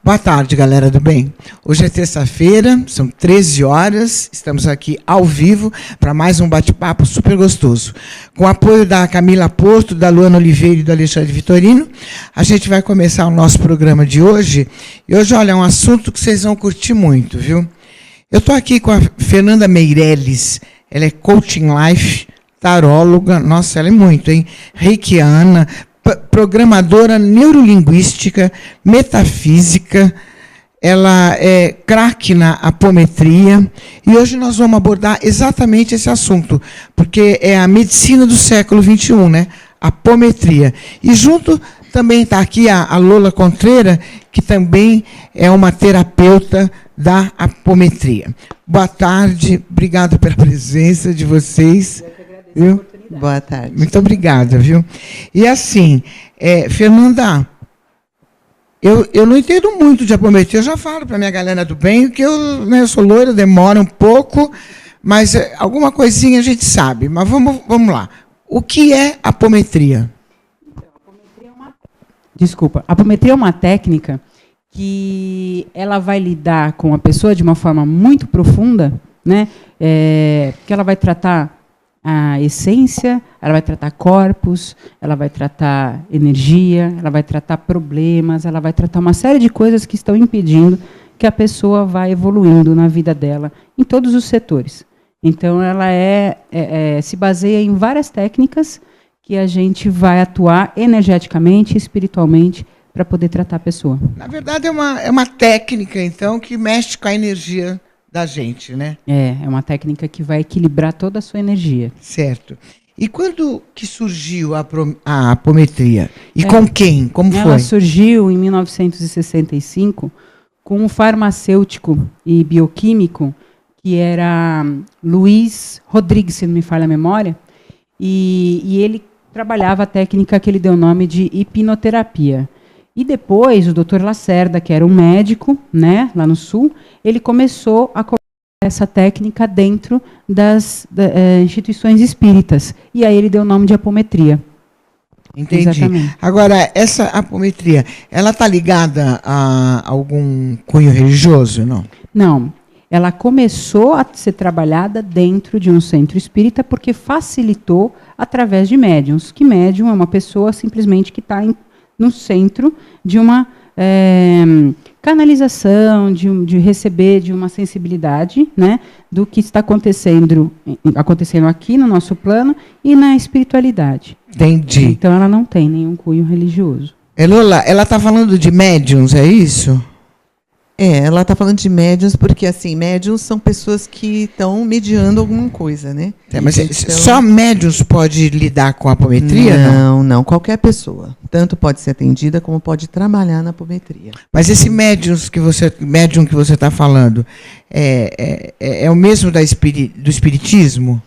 Boa tarde, galera do bem. Hoje é terça-feira, são 13 horas, estamos aqui ao vivo para mais um bate-papo super gostoso. Com o apoio da Camila Porto, da Luana Oliveira e do Alexandre Vitorino, a gente vai começar o nosso programa de hoje. E hoje, olha, é um assunto que vocês vão curtir muito, viu? Eu estou aqui com a Fernanda Meirelles, ela é coaching life, taróloga, nossa, ela é muito, hein? Reikiana, programadora neurolinguística, metafísica, ela é craque na apometria, e hoje nós vamos abordar exatamente esse assunto, porque é a medicina do século XXI, né? Apometria. E junto também está aqui a Lola Contreira, que também é uma terapeuta da apometria. Boa tarde, obrigado pela presença de vocês. Eu que agradeço a oportunidade. Boa tarde. Muito obrigada, viu? E assim, Fernanda, eu não entendo muito de apometria, eu já falo para a minha galera do bem que eu sou loira, demora um pouco, mas alguma coisinha a gente sabe. Mas vamos lá. O que é apometria? A apometria é uma técnica que ela vai lidar com a pessoa de uma forma muito profunda, né? Que ela vai tratar a essência, ela vai tratar corpos, ela vai tratar energia, ela vai tratar problemas, ela vai tratar uma série de coisas que estão impedindo que a pessoa vá evoluindo na vida dela, em todos os setores. Então, ela se baseia em várias técnicas que a gente vai atuar energeticamente, espiritualmente, para poder tratar a pessoa. Na verdade, é uma técnica, então, que mexe com a energia da gente, né? É uma técnica que vai equilibrar toda a sua energia. Certo. E quando que surgiu a apometria? E com quem? Como foi? Ela surgiu em 1965 com um farmacêutico e bioquímico que era Luiz Rodrigues, se não me falha a memória, e ele trabalhava a técnica que ele deu o nome de hipnoterapia. E depois, o Dr. Lacerda, que era um médico, né, lá no Sul, ele começou a colocar essa técnica dentro das instituições espíritas. E aí ele deu o nome de apometria. Entendi. Exatamente. Agora, essa apometria, ela está ligada a algum cunho religioso, não? Não. Ela começou a ser trabalhada dentro de um centro espírita porque facilitou através de médiuns. Que médium é uma pessoa simplesmente que está no centro de uma canalização, de receber de uma sensibilidade, né, do que está acontecendo aqui no nosso plano e na espiritualidade. Entendi. Então ela não tem nenhum cunho religioso. Lola, ela está falando de médiuns, é isso? Ela está falando de médiuns porque, assim, médiuns são pessoas que estão mediando alguma coisa, né? Mas então, só médiuns pode lidar com a apometria? Não. Qualquer pessoa. Tanto pode ser atendida como pode trabalhar na apometria. Mas esse médium que você está falando é o mesmo do espiritismo?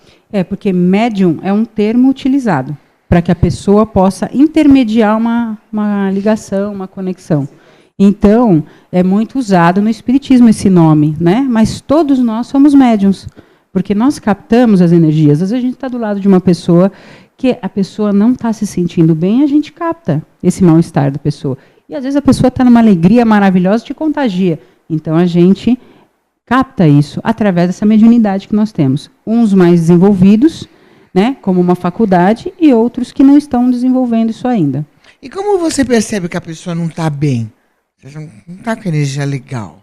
Porque médium é um termo utilizado para que a pessoa possa intermediar uma ligação, uma conexão. Então, é muito usado no espiritismo esse nome, né? Mas todos nós somos médiuns, porque nós captamos as energias. Às vezes a gente está do lado de uma pessoa que a pessoa não está se sentindo bem, a gente capta esse mal-estar da pessoa. E às vezes a pessoa está numa alegria maravilhosa e te contagia. Então a gente capta isso através dessa mediunidade que nós temos. Uns mais desenvolvidos, né, como uma faculdade, e outros que não estão desenvolvendo isso ainda. E como você percebe que a pessoa não está bem? Você não está com energia legal.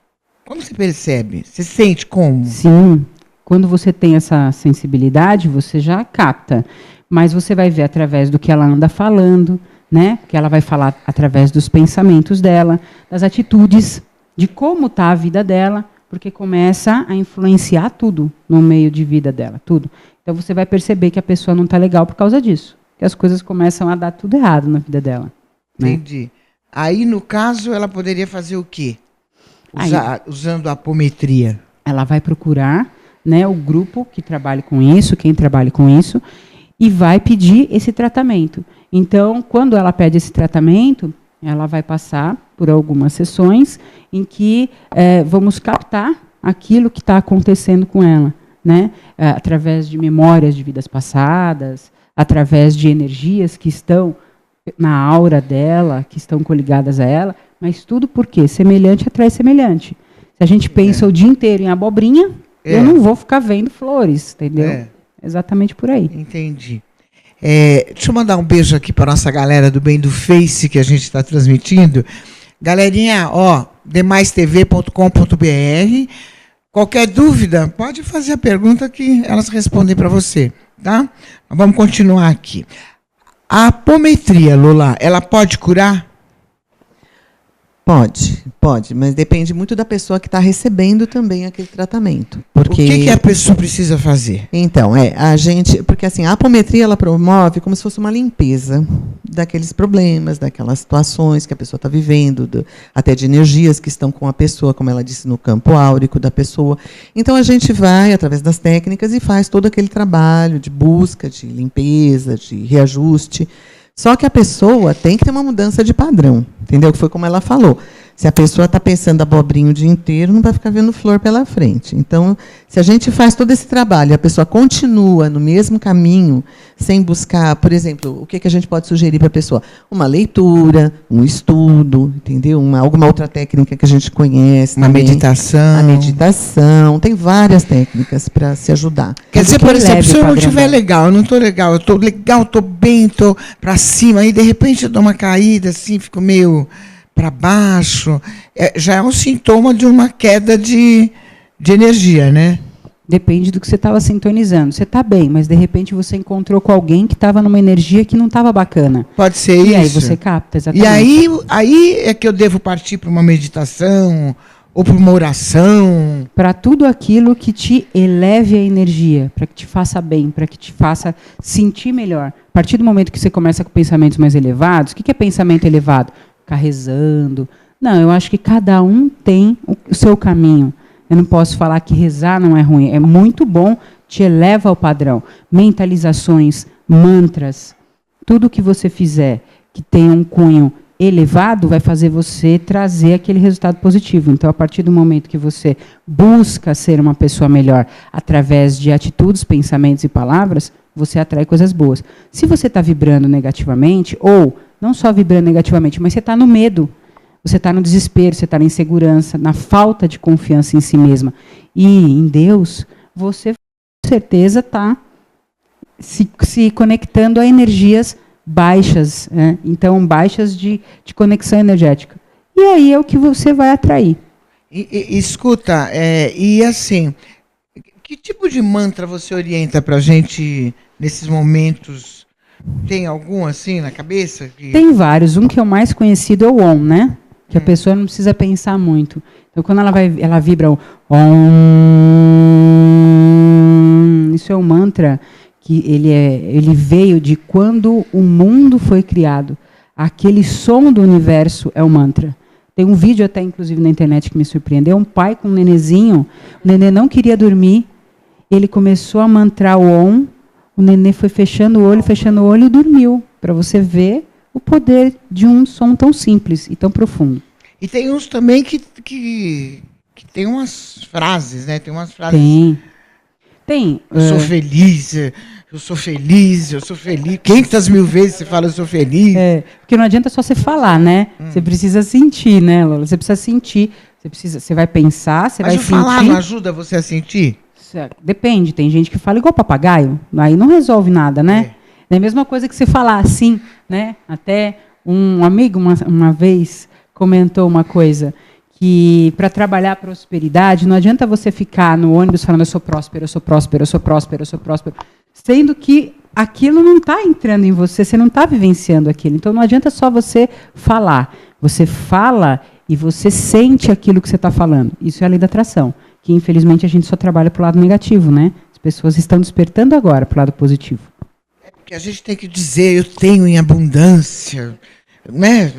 Como você percebe? Você sente como? Sim. Quando você tem essa sensibilidade, você já capta. Mas você vai ver através do que ela anda falando, né? Que ela vai falar através dos pensamentos dela, das atitudes, de como está a vida dela, porque começa a influenciar tudo no meio de vida dela, tudo. Então você vai perceber que a pessoa não está legal por causa disso. Que as coisas começam a dar tudo errado na vida dela. Entendi. Né? Aí, no caso, ela poderia fazer o quê? Usando a apometria. Ela vai procurar, né, o grupo que trabalhe com isso, quem trabalhe com isso, e vai pedir esse tratamento. Então, quando ela pede esse tratamento, ela vai passar por algumas sessões em que vamos captar aquilo que está acontecendo com ela, né? Através de memórias de vidas passadas, através de energias que estão na aura dela, que estão coligadas a ela, Mas tudo por quê? Semelhante atrai semelhante. Se a gente pensa o dia inteiro em abobrinha, eu não vou ficar vendo flores, entendeu? Exatamente por aí. Entendi. Deixa eu mandar um beijo aqui para nossa galera do bem do Face que a gente está transmitindo. Galerinha, demaistv.com.br. Qualquer dúvida, pode fazer a pergunta que elas respondem para você, tá? Vamos continuar aqui. A apometria, Lola, ela pode curar? Pode, mas depende muito da pessoa que está recebendo também aquele tratamento. Porque, o que a pessoa precisa fazer? Então, porque assim, a apometria ela promove como se fosse uma limpeza daqueles problemas, daquelas situações que a pessoa está vivendo, até de energias que estão com a pessoa, como ela disse, no campo áurico da pessoa. Então, a gente vai, através das técnicas, e faz todo aquele trabalho de busca, de limpeza, de reajuste. Só que a pessoa tem que ter uma mudança de padrão, entendeu? Que foi como ela falou. Se a pessoa está pensando abobrinho o dia inteiro, não vai ficar vendo flor pela frente. Então, se a gente faz todo esse trabalho e a pessoa continua no mesmo caminho, sem buscar, por exemplo, o que a gente pode sugerir para a pessoa? Uma leitura, um estudo, entendeu? Alguma outra técnica que a gente conhece. Uma meditação. A meditação. Tem várias técnicas para se ajudar. Quer dizer, por exemplo, se eu não estiver legal, eu não estou legal, eu estou legal, estou bem, estou para cima, aí de repente eu dou uma caída, assim, fico meio para baixo, já é um sintoma de uma queda de energia, né? Depende do que você estava sintonizando. Você está bem, mas de repente você encontrou com alguém que estava numa energia que não estava bacana. Pode ser isso. E aí você capta, exatamente. E aí é que eu devo partir para uma meditação ou para uma oração. Para tudo aquilo que te eleve a energia, para que te faça bem, para que te faça sentir melhor. A partir do momento que você começa com pensamentos mais elevados, o que é pensamento elevado? Ficar rezando. Não, eu acho que cada um tem o seu caminho. Eu não posso falar que rezar não é ruim. É muito bom, te eleva ao padrão. Mentalizações, mantras, tudo que você fizer que tenha um cunho elevado vai fazer você trazer aquele resultado positivo. Então, a partir do momento que você busca ser uma pessoa melhor através de atitudes, pensamentos e palavras, você atrai coisas boas. Se você está vibrando negativamente, ou não só vibrando negativamente, mas você está no medo, você está no desespero, você está na insegurança, na falta de confiança em si mesma e em Deus, você com certeza está se conectando a energias baixas, né? Então baixas de conexão energética. E aí é o que você vai atrair. Escuta, e assim, que tipo de mantra você orienta para a gente nesses momentos? Tem algum assim na cabeça? Tem vários. Um que é o mais conhecido é o OM, né? Que a pessoa não precisa pensar muito. Então, quando ela vibra o OM, isso é um mantra que ele veio de quando o mundo foi criado. Aquele som do universo é o mantra. Tem um vídeo até, inclusive, na internet que me surpreendeu. Um pai com um nenezinho, o nenê não queria dormir, ele começou a mantrar o OM, o nenê foi fechando o olho e dormiu, para você ver o poder de um som tão simples e tão profundo. E tem uns também que tem umas frases, né? Tem umas frases... Tem. Eu sou feliz, eu sou feliz, eu sou feliz. 500 mil vezes você fala eu sou feliz. Porque não adianta só você falar, né? Você precisa sentir, né, Lola? Você precisa sentir. Você vai pensar, você vai sentir. Mas falar não ajuda você a sentir? Depende. Tem gente que fala igual papagaio. Aí não resolve nada, né? É a mesma coisa que você falar assim, né? Até um amigo uma vez comentou uma coisa, que para trabalhar a prosperidade, não adianta você ficar no ônibus falando eu sou próspero, eu sou próspero, eu sou próspero, eu sou próspero, sendo que aquilo não está entrando em você não está vivenciando aquilo. Então não adianta só você falar. Você fala e você sente aquilo que você está falando. Isso é a lei da atração, que infelizmente a gente só trabalha para o lado negativo, né? As pessoas estão despertando agora para o lado positivo. É porque a gente tem que dizer, eu tenho em abundância, né?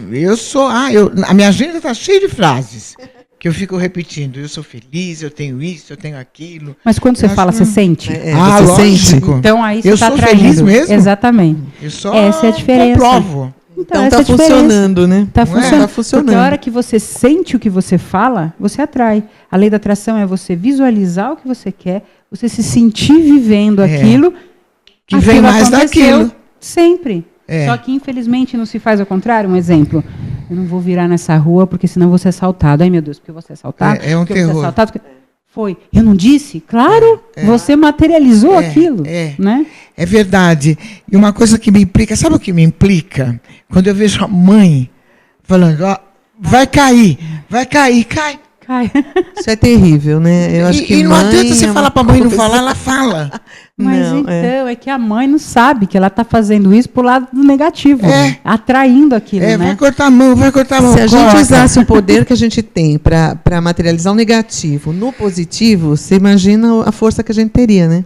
A minha agenda está cheia de frases que eu fico repetindo. Eu sou feliz, eu tenho isso, eu tenho aquilo. Mas quando você fala, você sente? Você lógico. Sente? Então aí você está atraindo. Eu sou feliz mesmo? Exatamente. Eu só essa é a diferença. Comprovo. Então está funcionando, né? Está funcionando. Porque a hora que você sente o que você fala, você atrai. A lei da atração é você visualizar o que você quer, você se sentir vivendo aquilo. Que vem mais daquilo. Sempre. Só que, infelizmente, não se faz ao contrário. Um exemplo. Eu não vou virar nessa rua porque senão eu vou ser assaltado. Ai, meu Deus, porque eu vou ser assaltado? É um porque eu vou ser terror. assaltado? Foi. Eu não disse? Claro, você materializou aquilo. Né? É verdade. E uma coisa que me implica, sabe o que me implica? Quando eu vejo a mãe falando, ó, vai cair, cai. Cai. Isso é terrível, né? Eu acho que não mãe adianta você é falar uma para a mãe não coisa- falar, ela fala. Mas Não, então, é que a mãe não sabe que ela está fazendo isso pro lado do negativo, É. atraindo aquilo, né? Vai cortar a mão, vai cortar a mão. Se a gente corta. usasse o poder que a gente tem para materializar o negativo no positivo, você imagina a força que a gente teria, né?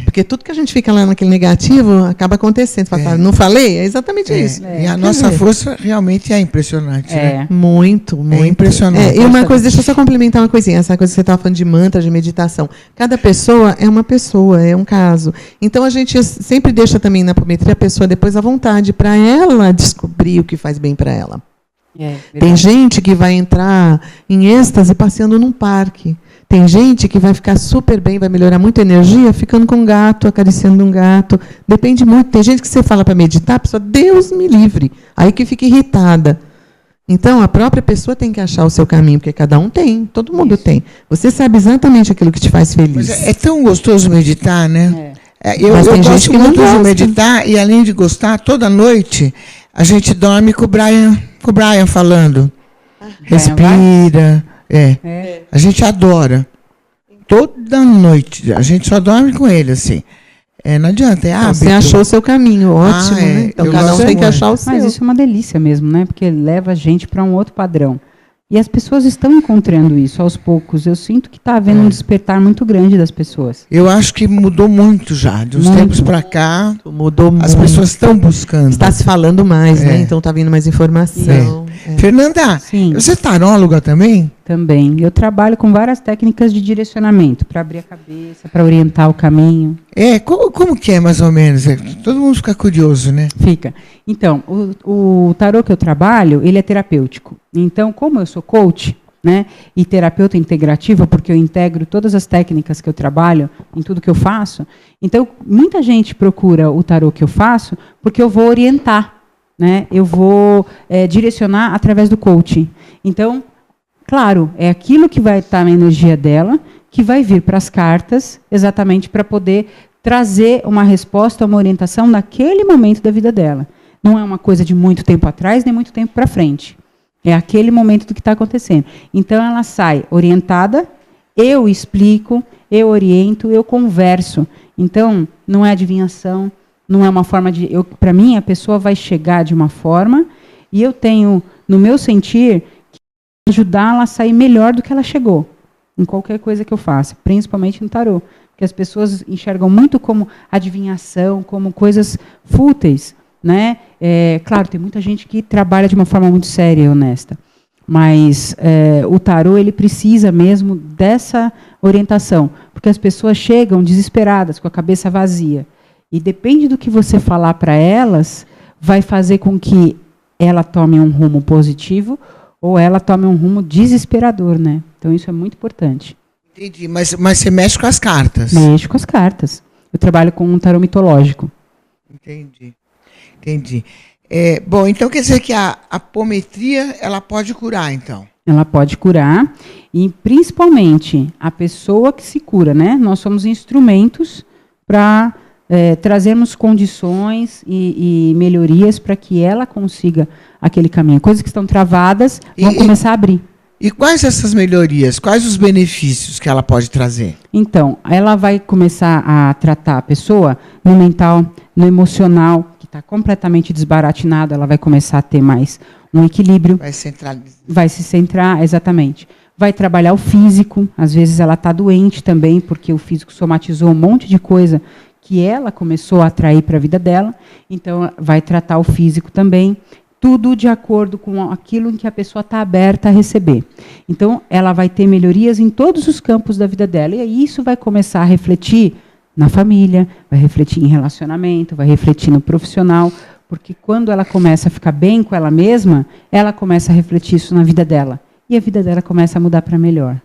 Porque tudo que a gente fica lá naquele negativo acaba acontecendo. Fala, "Tá, não falei? É exatamente isso. E a nossa força realmente é impressionante. Né? Muito, muito. impressionante. E uma coisa, deixa eu só complementar uma coisinha. Essa coisa que você estava falando de mantra, de meditação. Cada pessoa, é um caso. Então a gente sempre deixa também na apometria a pessoa depois à vontade para ela descobrir o que faz bem para ela. Tem gente que vai entrar em êxtase passeando num parque. Tem gente que vai ficar super bem, vai melhorar muito a energia, ficando com um gato, acariciando um gato. Depende muito. Tem gente que você fala para meditar, a pessoa, Deus me livre. Aí que fica irritada. Então, a própria pessoa tem que achar o seu caminho, porque cada um tem, todo mundo tem. Você sabe exatamente aquilo que te faz feliz. Mas é tão gostoso meditar, né? Eu Mas tem gente gosto que não muito de gosta. meditar, e além de gostar, toda noite a gente dorme com o Brian falando. Respira. A gente adora. Toda noite. A gente só dorme com ele, assim. Não adianta, é Então, hábito. você achou o seu caminho, ótimo. Né? Então, Eu cada um gosto tem que muito. achar o seu. Mas isso é uma delícia mesmo, né? Porque leva a gente para um outro padrão. E as pessoas estão encontrando isso aos poucos. Eu sinto que está havendo um despertar muito grande das pessoas. Eu acho que mudou muito já. De uns Muito. tempos para cá, Mudou as muito. pessoas estão buscando. Está se falando mais, né? Então está vindo mais informação. Fernanda, Sim. você é taróloga também? Também. Eu trabalho com várias técnicas de direcionamento para abrir a cabeça, para orientar o caminho. Como que é, mais ou menos? Todo mundo fica curioso, né? Fica. Então, o tarô que eu trabalho, ele é terapêutico. Então, como eu sou coach, né, e terapeuta integrativa, porque eu integro todas as técnicas que eu trabalho em tudo que eu faço, então, muita gente procura o tarô que eu faço porque eu vou orientar, né? Eu vou direcionar através do coaching. Então, claro, é aquilo que vai estar na energia dela, que vai vir para as cartas, exatamente para poder trazer uma resposta, uma orientação naquele momento da vida dela. Não é uma coisa de muito tempo atrás, nem muito tempo para frente. É aquele momento do que está acontecendo. Então, ela sai orientada, eu explico, eu oriento, eu converso. Então, não é adivinhação, não é uma forma de... Para mim, a pessoa vai chegar de uma forma e eu tenho, no meu sentir, que ajudá-la a sair melhor do que ela chegou, em qualquer coisa que eu faça, principalmente no tarô. Porque as pessoas enxergam muito como adivinhação, como coisas fúteis, né? Claro, tem muita gente que trabalha de uma forma muito séria e honesta, mas o tarô ele precisa mesmo dessa orientação, porque as pessoas chegam desesperadas, com a cabeça vazia, e depende do que você falar para elas, vai fazer com que ela tome um rumo positivo ou ela tome um rumo desesperador, né? Então isso é muito importante. Entendi, mas você mexe com as cartas. Mexo com as cartas. Eu trabalho com um tarô mitológico. Entendi. Bom, então quer dizer que a apometria, ela pode curar, então? Ela pode curar, e principalmente a pessoa que se cura, né? Nós somos instrumentos para trazermos condições e melhorias para que ela consiga aquele caminho. Coisas que estão travadas vão começar a abrir. E quais essas melhorias? Quais os benefícios que ela pode trazer? Então, ela vai começar a tratar a pessoa no mental, no emocional, que está completamente desbaratinado, ela vai começar a ter mais um equilíbrio. Vai se centrar, exatamente. Vai trabalhar o físico, às vezes ela está doente também, porque o físico somatizou um monte de coisa que ela começou a atrair para a vida dela, então vai tratar o físico também. Tudo de acordo com aquilo em que a pessoa está aberta a receber. Então, ela vai ter melhorias em todos os campos da vida dela. E aí isso vai começar a refletir na família, vai refletir em relacionamento, vai refletir no profissional, porque quando ela começa a ficar bem com ela mesma, ela começa a refletir isso na vida dela. E a vida dela começa a mudar para melhor.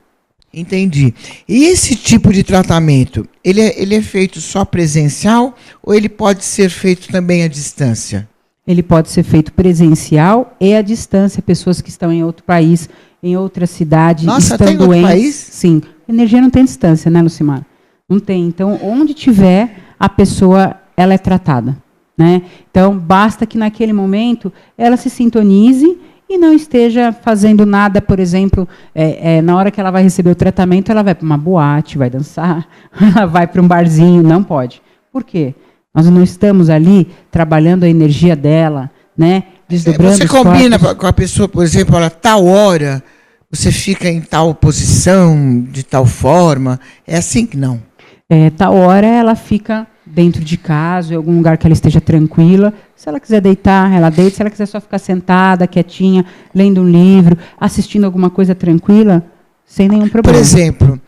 Entendi. E esse tipo de tratamento, ele é feito só presencial ou ele pode ser feito também à distância? ele pode ser feito presencial e à distância, pessoas que estão em outro país, em outra cidade, Nossa, estão tem outro doentes. país? Sim. Energia não tem distância, né, Lucimar? Não tem. Então, onde tiver, a pessoa ela é tratada. Né? Então, basta que naquele momento ela se sintonize e não esteja fazendo nada, por exemplo, na hora que ela vai receber o tratamento, ela vai para uma boate, vai dançar, ela vai para um barzinho, não pode. Por quê? Nós não estamos ali trabalhando a energia dela, né? Desdobrando Você combina com a pessoa, por exemplo, a tal hora, você fica em tal posição, de tal forma, é assim que não? Tal hora ela fica dentro de casa, em algum lugar que ela esteja tranquila. Se ela quiser deitar, ela deita. Se ela quiser só ficar sentada, quietinha, lendo um livro, assistindo alguma coisa tranquila, sem nenhum problema. Por exemplo,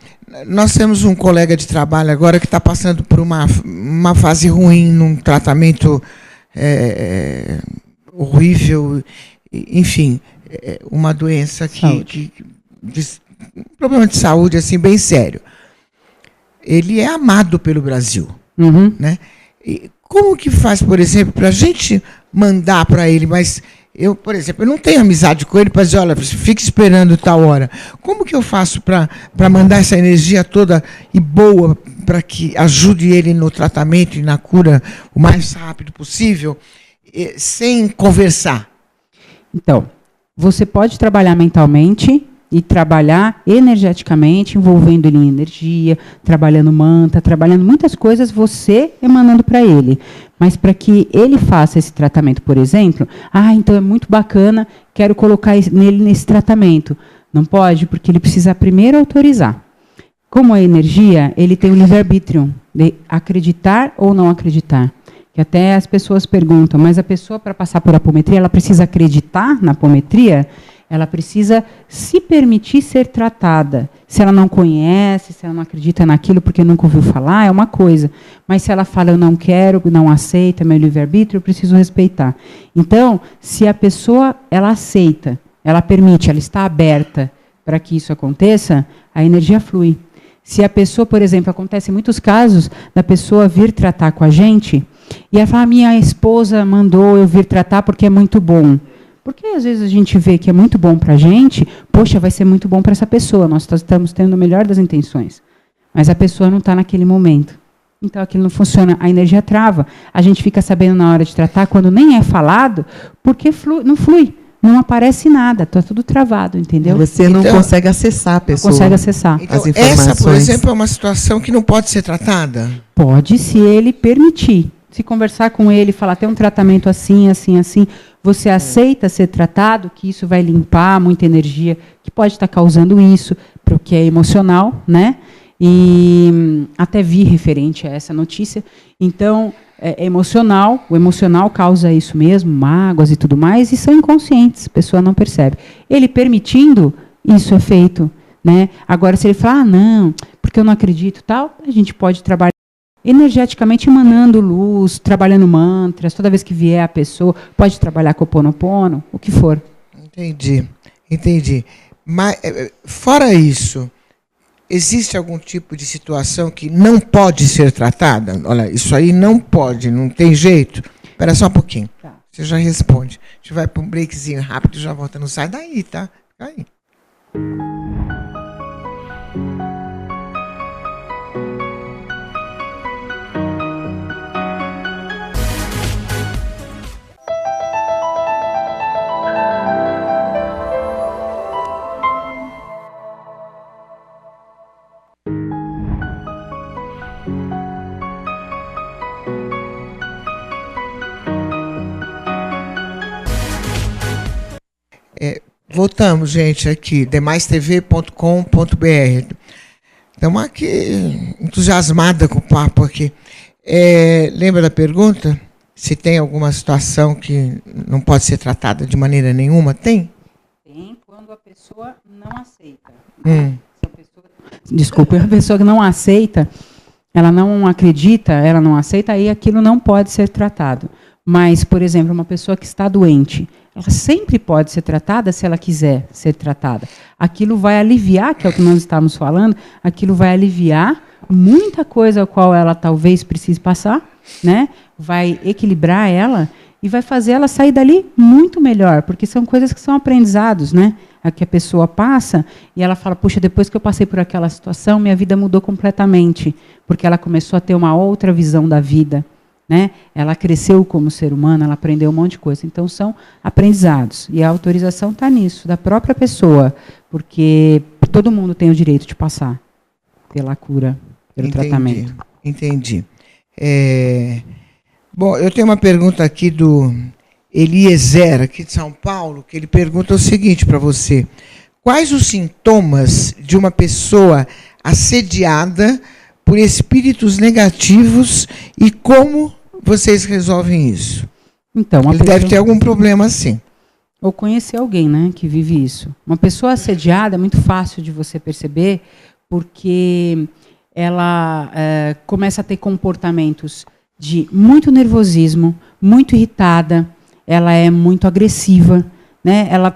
nós temos um colega de trabalho agora que está passando por uma fase ruim, num tratamento horrível, enfim, uma doença um problema de saúde assim bem sério. Ele é amado pelo Brasil. Uhum. Né? E como que faz, por exemplo, para a gente mandar para ele, mas eu, por exemplo, eu não tenho amizade com ele para dizer, olha, fique esperando tal hora. Como que eu faço para mandar essa energia toda e boa para que ajude ele no tratamento e na cura o mais rápido possível, sem conversar? Então, você pode trabalhar mentalmente e trabalhar energeticamente, envolvendo ele em energia, trabalhando mantra, trabalhando muitas coisas, você emanando para ele. Mas para que ele faça esse tratamento, por exemplo, então é muito bacana, quero colocar nele nesse tratamento. Não pode, porque ele precisa primeiro autorizar. Como a energia, ele tem o livre-arbítrio de acreditar ou não acreditar. Que até as pessoas perguntam, mas a pessoa, para passar por apometria, ela precisa acreditar na apometria? Ela precisa se permitir ser tratada. Se ela não conhece, se ela não acredita naquilo porque nunca ouviu falar, é uma coisa. Mas se ela fala, eu não quero, não aceita, meu livre-arbítrio, eu preciso respeitar. Então, se a pessoa ela aceita, ela permite, ela está aberta para que isso aconteça, a energia flui. Se a pessoa, por exemplo, acontece em muitos casos da pessoa vir tratar com a gente e ela fala, minha esposa mandou eu vir tratar porque é muito bom. Porque às vezes a gente vê que é muito bom para a gente, poxa, vai ser muito bom para essa pessoa, nós estamos tendo o melhor das intenções. Mas a pessoa não está naquele momento. Então aquilo não funciona, a energia trava. A gente fica sabendo na hora de tratar, quando nem é falado, porque não flui, não aparece nada, está tudo travado, entendeu? Você não consegue acessar a pessoa. Não consegue acessar. Então, as informações. essa, por exemplo, é uma situação que não pode ser tratada? Pode, se ele permitir. Se conversar com ele, falar, tem um tratamento assim, assim, assim, você aceita ser tratado, que isso vai limpar muita energia, que pode estar causando isso, porque é emocional, né? E até vi referente a essa notícia. Então, é emocional, o emocional causa isso mesmo, mágoas e tudo mais, e são inconscientes, a pessoa não percebe. Ele permitindo, isso é feito, né? Agora, se ele falar, não, porque eu não acredito, tal, a gente pode trabalhar energeticamente emanando luz, trabalhando mantras, toda vez que vier a pessoa, pode trabalhar com o Ho'oponopono, o que for. Entendi. Mas, fora isso, existe algum tipo de situação que não pode ser tratada? Olha, isso aí não pode, não tem jeito? Espera só um pouquinho. Tá. Você já responde. A gente vai para um breakzinho rápido e já volta. Não sai daí, tá? Fica aí. Voltamos, gente, aqui, demaistv.com.br. Estamos aqui entusiasmada com o papo aqui. Lembra da pergunta? Se tem alguma situação que não pode ser tratada de maneira nenhuma? Tem? Tem, quando a pessoa não aceita. Desculpa, a pessoa que não aceita, ela não acredita, ela não aceita, aí aquilo não pode ser tratado. Mas, por exemplo, uma pessoa que está doente, ela sempre pode ser tratada se ela quiser ser tratada. Aquilo vai aliviar, que é o que nós estamos falando, aquilo vai aliviar muita coisa a qual ela talvez precise passar, né? Vai equilibrar ela e vai fazer ela sair dali muito melhor, porque são coisas que são aprendizados, né? A que a pessoa passa e ela fala, puxa, depois que eu passei por aquela situação, minha vida mudou completamente, porque ela começou a ter uma outra visão da vida, né? Ela cresceu como ser humano, ela aprendeu um monte de coisa. Então, são aprendizados. E a autorização está nisso, da própria pessoa, porque todo mundo tem o direito de passar pela cura, pelo tratamento. Entendi. Bom, eu tenho uma pergunta aqui do Eliezer, aqui de São Paulo, que ele pergunta o seguinte para você. Quais os sintomas de uma pessoa assediada por espíritos negativos e como vocês resolvem isso? Então, ele deve ter algum problema assim. Ou conhecer alguém, né, que vive isso. Uma pessoa assediada é muito fácil de você perceber, porque ela começa a ter comportamentos de muito nervosismo, muito irritada, ela é muito agressiva, né? Ela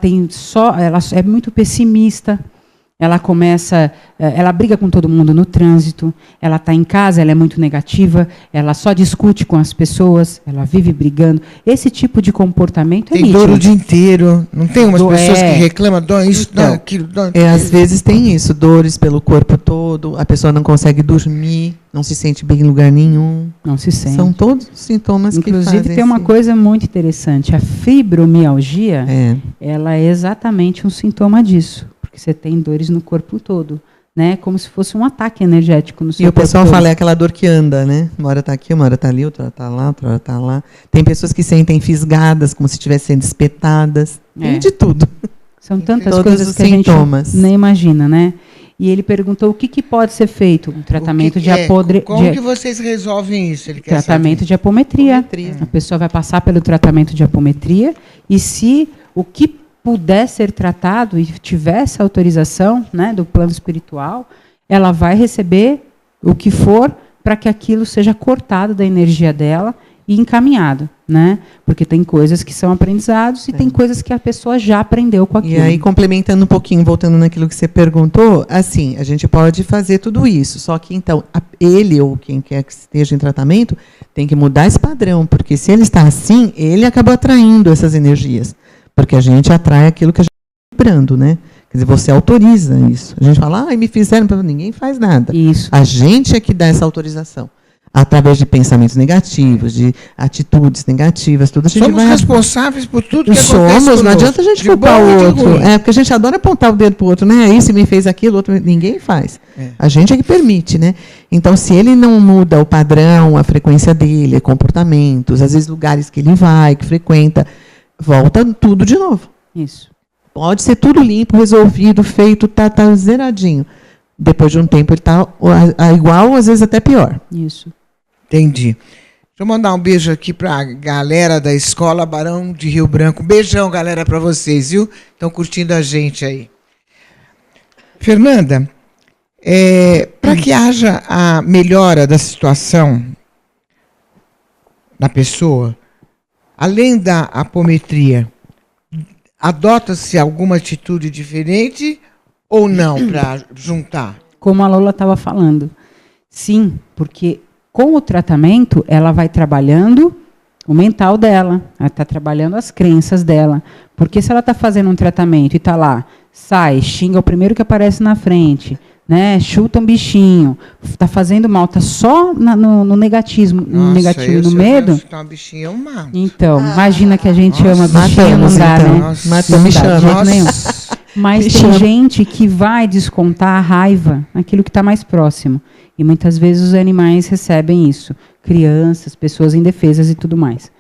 é muito pessimista. Ela ela briga com todo mundo no trânsito, ela está em casa, ela é muito negativa, ela só discute com as pessoas, ela vive brigando. Esse tipo de comportamento tem dor o dia inteiro. Não tem umas pessoas que reclamam, dói isso, dói aquilo, dói aquilo. Às vezes tem isso, dores pelo corpo todo, a pessoa não consegue dormir, não se sente bem em lugar nenhum. Não se sente. São todos sintomas que fazem. Inclusive, tem uma coisa muito interessante. A fibromialgia, ela é exatamente um sintoma disso. Você tem dores no corpo todo, né? Como se fosse um ataque energético no seu corpo. E o pessoal todo. fala, é aquela dor que anda, né? Uma hora está aqui, uma hora está ali, outra hora está lá, outra hora está lá. Tem pessoas que sentem fisgadas, como se estivessem sendo espetadas. Tem de tudo. São tantas coisas que sintomas. A gente nem imagina, né? E ele perguntou o que pode ser feito. Um tratamento de apometria. Como que vocês resolvem isso? Ele quer tratamento de apometria. A pessoa vai passar pelo tratamento de apometria e se o que puder ser tratado e tiver essa autorização, né, do plano espiritual, ela vai receber o que for para que aquilo seja cortado da energia dela e encaminhado, né? Porque tem coisas que são aprendizados e tem coisas que a pessoa já aprendeu com aquilo. E aí, complementando um pouquinho, voltando naquilo que você perguntou, assim, a gente pode fazer tudo isso, só que, então, ele ou quem quer que esteja em tratamento tem que mudar esse padrão, porque se ele está assim, ele acaba atraindo essas energias. Porque a gente atrai aquilo que a gente está vibrando, né? Quer dizer, você autoriza isso. A gente fala, me fizeram, ninguém faz nada. Isso. A gente é que dá essa autorização. Através de pensamentos negativos, de atitudes negativas, tudo. Somos responsáveis por tudo que acontece conosco. Não adianta a gente culpar o outro. Porque a gente adora apontar o dedo para o outro, né? Isso me fez aquilo, o outro ninguém faz. A gente é que permite, né? Então, se ele não muda o padrão, a frequência dele, comportamentos, às vezes lugares que ele vai, que frequenta, volta tudo de novo. Isso. Pode ser tudo limpo, resolvido, feito, tá zeradinho. Depois de um tempo ele está igual, às vezes até pior. Isso. Entendi. Deixa eu mandar um beijo aqui para a galera da Escola Barão de Rio Branco. Beijão, galera, para vocês, viu? Estão curtindo a gente aí. Fernanda, para que haja a melhora da situação da pessoa, além da apometria, adota-se alguma atitude diferente ou não para juntar? Como a Lola estava falando. Sim, porque com o tratamento ela vai trabalhando o mental dela, ela está trabalhando as crenças dela. Porque se ela está fazendo um tratamento e está lá, sai, xinga o primeiro que aparece na frente, né, chuta um bichinho, está fazendo mal, está só no negativismo, no negativo, no medo. Chutar um bichinho, eu mato. Então, imagina que a gente ama bichinho, não dá, então. né? Mata bichinho, de jeito nenhum. Mas tem gente que vai descontar a raiva naquilo que está mais próximo. E muitas vezes os animais recebem isso. Crianças, pessoas indefesas e tudo mais.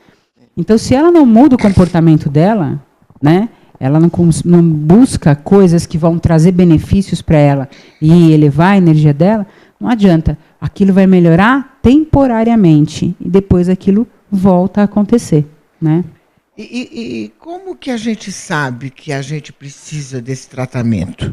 Então, se ela não muda o comportamento dela, né, ela não busca coisas que vão trazer benefícios para ela e elevar a energia dela, não adianta. Aquilo vai melhorar temporariamente e depois aquilo volta a acontecer, né? E como que a gente sabe que a gente precisa desse tratamento?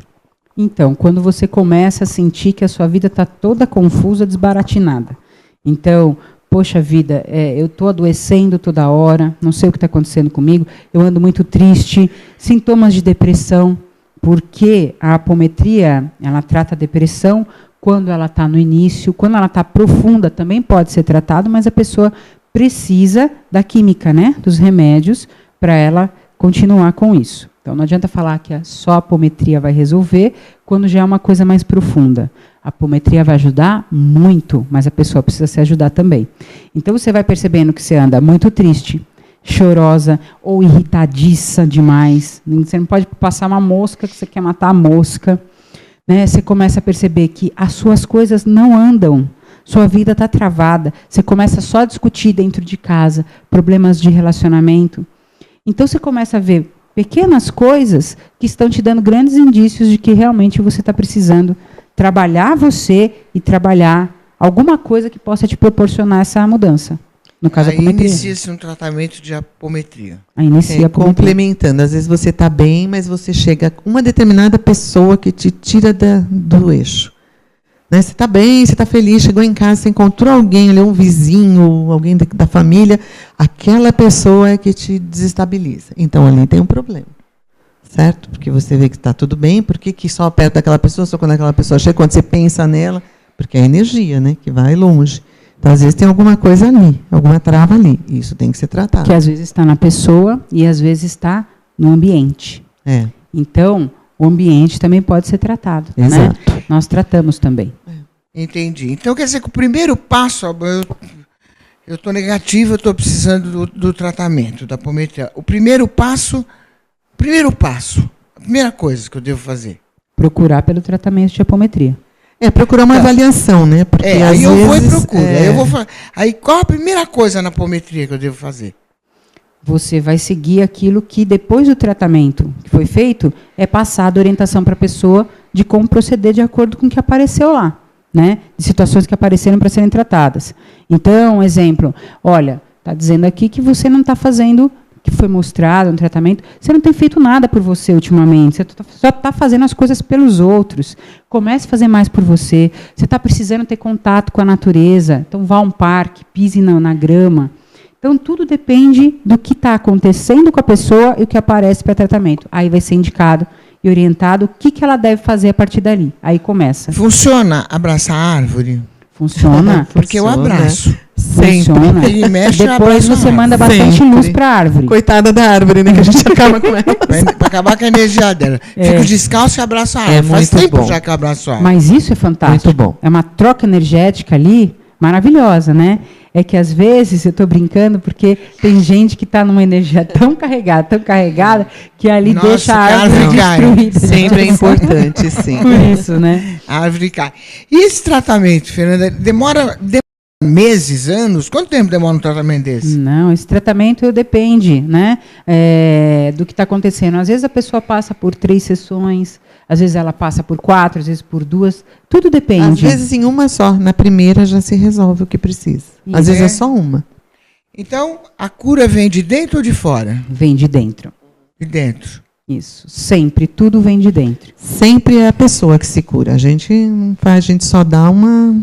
Então, quando você começa a sentir que a sua vida está toda confusa, desbaratinada. Então, poxa vida, eu estou adoecendo toda hora, não sei o que está acontecendo comigo, eu ando muito triste, sintomas de depressão, porque a apometria, ela trata a depressão quando ela está no início, quando ela está profunda também pode ser tratado, mas a pessoa precisa da química, né, dos remédios, para ela continuar com isso. Então, não adianta falar que só a apometria vai resolver, quando já é uma coisa mais profunda. A apometria vai ajudar muito, mas a pessoa precisa se ajudar também. Então, você vai percebendo que você anda muito triste, chorosa ou irritadiça demais. Você não pode passar uma mosca que você quer matar a mosca. Né? Você começa a perceber que as suas coisas não andam. Sua vida está travada. Você começa só a discutir dentro de casa, problemas de relacionamento. Então, você começa a ver pequenas coisas que estão te dando grandes indícios de que realmente você está precisando trabalhar você e trabalhar alguma coisa que possa te proporcionar essa mudança. No caso, aí a apometria. inicia-se um tratamento de apometria. Aí inicia a apometria. Complementando, às vezes você está bem, mas você chega com uma determinada pessoa que te tira do eixo. Né? Você está bem, você está feliz, chegou em casa, você encontrou alguém ali, um vizinho, alguém da família, aquela pessoa é que te desestabiliza. Então, ali tem um problema. Certo? Porque você vê que está tudo bem, por que só perto daquela pessoa, só quando aquela pessoa chega, quando você pensa nela, porque é a energia, né, que vai longe. Então, às vezes, tem alguma coisa ali, alguma trava ali. Isso tem que ser tratado. Que às vezes está na pessoa e às vezes está no ambiente. É. Então, o ambiente também pode ser tratado. Exato. Né? Nós tratamos também. Entendi. Então, quer dizer que o primeiro passo, eu estou negativo, eu estou precisando do tratamento, da apometria. O primeiro passo, a primeira coisa que eu devo fazer. Procurar pelo tratamento de apometria. Procurar uma avaliação, né? Porque aí eu vou e procuro. É... Aí qual a primeira coisa na apometria que eu devo fazer? Você vai seguir aquilo que, depois do tratamento que foi feito, é passada orientação para a pessoa de como proceder de acordo com o que apareceu lá. Né? De situações que apareceram para serem tratadas. Então, exemplo, olha, está dizendo aqui que você não está fazendo, que foi mostrado no tratamento, você não tem feito nada por você ultimamente, você só está fazendo as coisas pelos outros. Comece a fazer mais por você. Você está precisando ter contato com a natureza, então vá a um parque, pise na grama. Então, tudo depende do que está acontecendo com a pessoa e o que aparece para tratamento. Aí vai ser indicado e orientado o que ela deve fazer a partir dali. Aí começa. Funciona abraçar a árvore? Funciona. Porque eu abraço. Sempre. Funciona. Ele mexe, depois você manda bastante luz para a árvore. Coitada da árvore, né? Que a gente acaba com ela. Para acabar com a energia dela. Fico descalço e abraço a árvore. Faz tempo já que eu abraço a árvore. Mas isso é fantástico. Muito bom. É uma troca energética ali maravilhosa, né? É que às vezes, eu estou brincando, porque tem gente que está numa energia tão carregada, que ali deixa a árvore destruída. Sempre é importante, sim. Por isso, né? A árvore cai. E esse tratamento, Fernanda, demora meses, anos? Quanto tempo demora um tratamento desse? Não, esse tratamento depende, né, do que está acontecendo. Às vezes a pessoa passa por 3 sessões, às vezes ela passa por 4, às vezes por 2. Tudo depende. Às vezes em uma só. Na primeira já se resolve o que precisa. Às vezes é só uma. Então, a cura vem de dentro ou de fora? Vem de dentro. De dentro. Isso. Sempre. Tudo vem de dentro. Sempre é a pessoa que se cura. A gente não faz, a gente só dá uma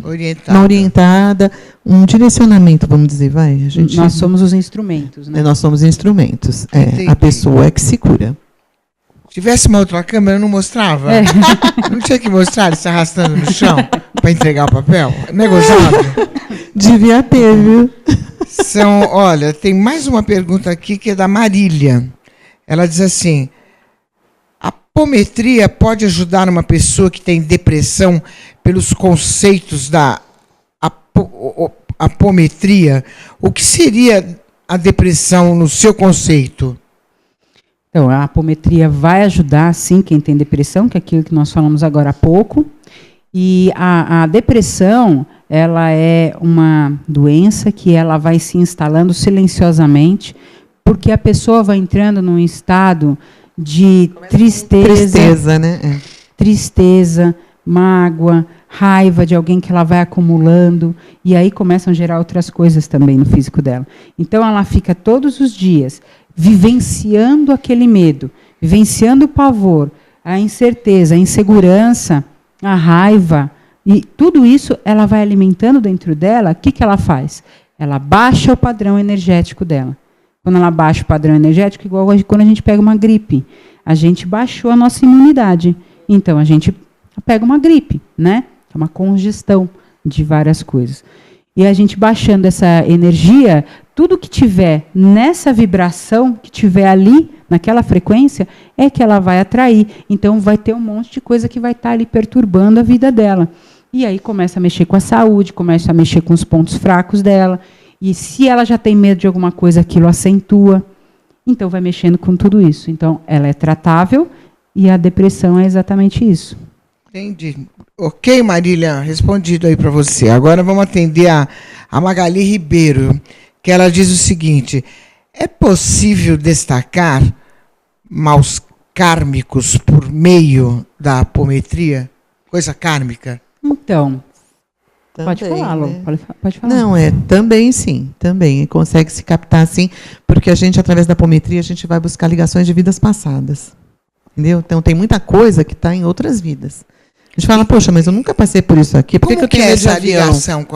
orientada, um direcionamento, vamos dizer, vai. Nós somos os instrumentos, né? Nós somos instrumentos. A pessoa é que se cura. Se tivesse uma outra câmera, eu não mostrava? Não tinha que mostrar ele se arrastando no chão para entregar o papel? Negociado? Devia ter, viu? Olha, tem mais uma pergunta aqui que é da Marília. Ela diz assim: a apometria pode ajudar uma pessoa que tem depressão pelos conceitos da apometria? O que seria a depressão no seu conceito? Então, a apometria vai ajudar, sim, quem tem depressão, que é aquilo que nós falamos agora há pouco. E a depressão, ela é uma doença que ela vai se instalando silenciosamente, porque a pessoa vai entrando num estado de tristeza, né? Tristeza, mágoa, raiva de alguém que ela vai acumulando, e aí começam a gerar outras coisas também no físico dela. Então, ela fica todos os dias vivenciando aquele medo, vivenciando o pavor, a incerteza, a insegurança, a raiva, e tudo isso ela vai alimentando dentro dela. O que ela faz? Ela baixa o padrão energético dela. Quando ela baixa o padrão energético, igual quando a gente pega uma gripe, a gente baixou a nossa imunidade. Então, a gente pega uma gripe, né? É uma congestão de várias coisas. E a gente baixando essa energia, tudo que tiver nessa vibração, que tiver ali, naquela frequência, é que ela vai atrair. Então, vai ter um monte de coisa que vai estar ali perturbando a vida dela. E aí começa a mexer com a saúde, começa a mexer com os pontos fracos dela. E se ela já tem medo de alguma coisa, aquilo acentua. Então, vai mexendo com tudo isso. Então, ela é tratável e a depressão é exatamente isso. Entendi. Ok, Marília, respondido aí para você. Agora vamos atender a Magali Ribeiro, que ela diz o seguinte: é possível destacar maus kármicos por meio da apometria? Coisa kármica? Então, Também, pode falar, Lu, né? pode falar. Não, também sim, também consegue se captar sim, porque a gente, através da apometria, a gente vai buscar ligações de vidas passadas. Entendeu? Então tem muita coisa que está em outras vidas. A gente fala, poxa, mas eu nunca passei por isso aqui. Por que Como eu tenho é medo de essa avião? ligação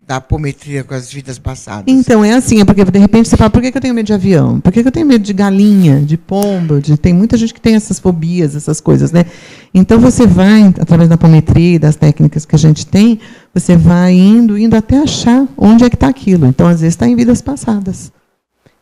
da apometria com as vidas passadas? Então, é assim, é porque de repente você fala, por que eu tenho medo de avião? Por que eu tenho medo de galinha, de pombo? Tem muita gente que tem essas fobias, essas coisas, né? Então você vai, através da apometria e das técnicas que a gente tem, você vai indo até achar onde é que está aquilo. Então, às vezes, está em vidas passadas.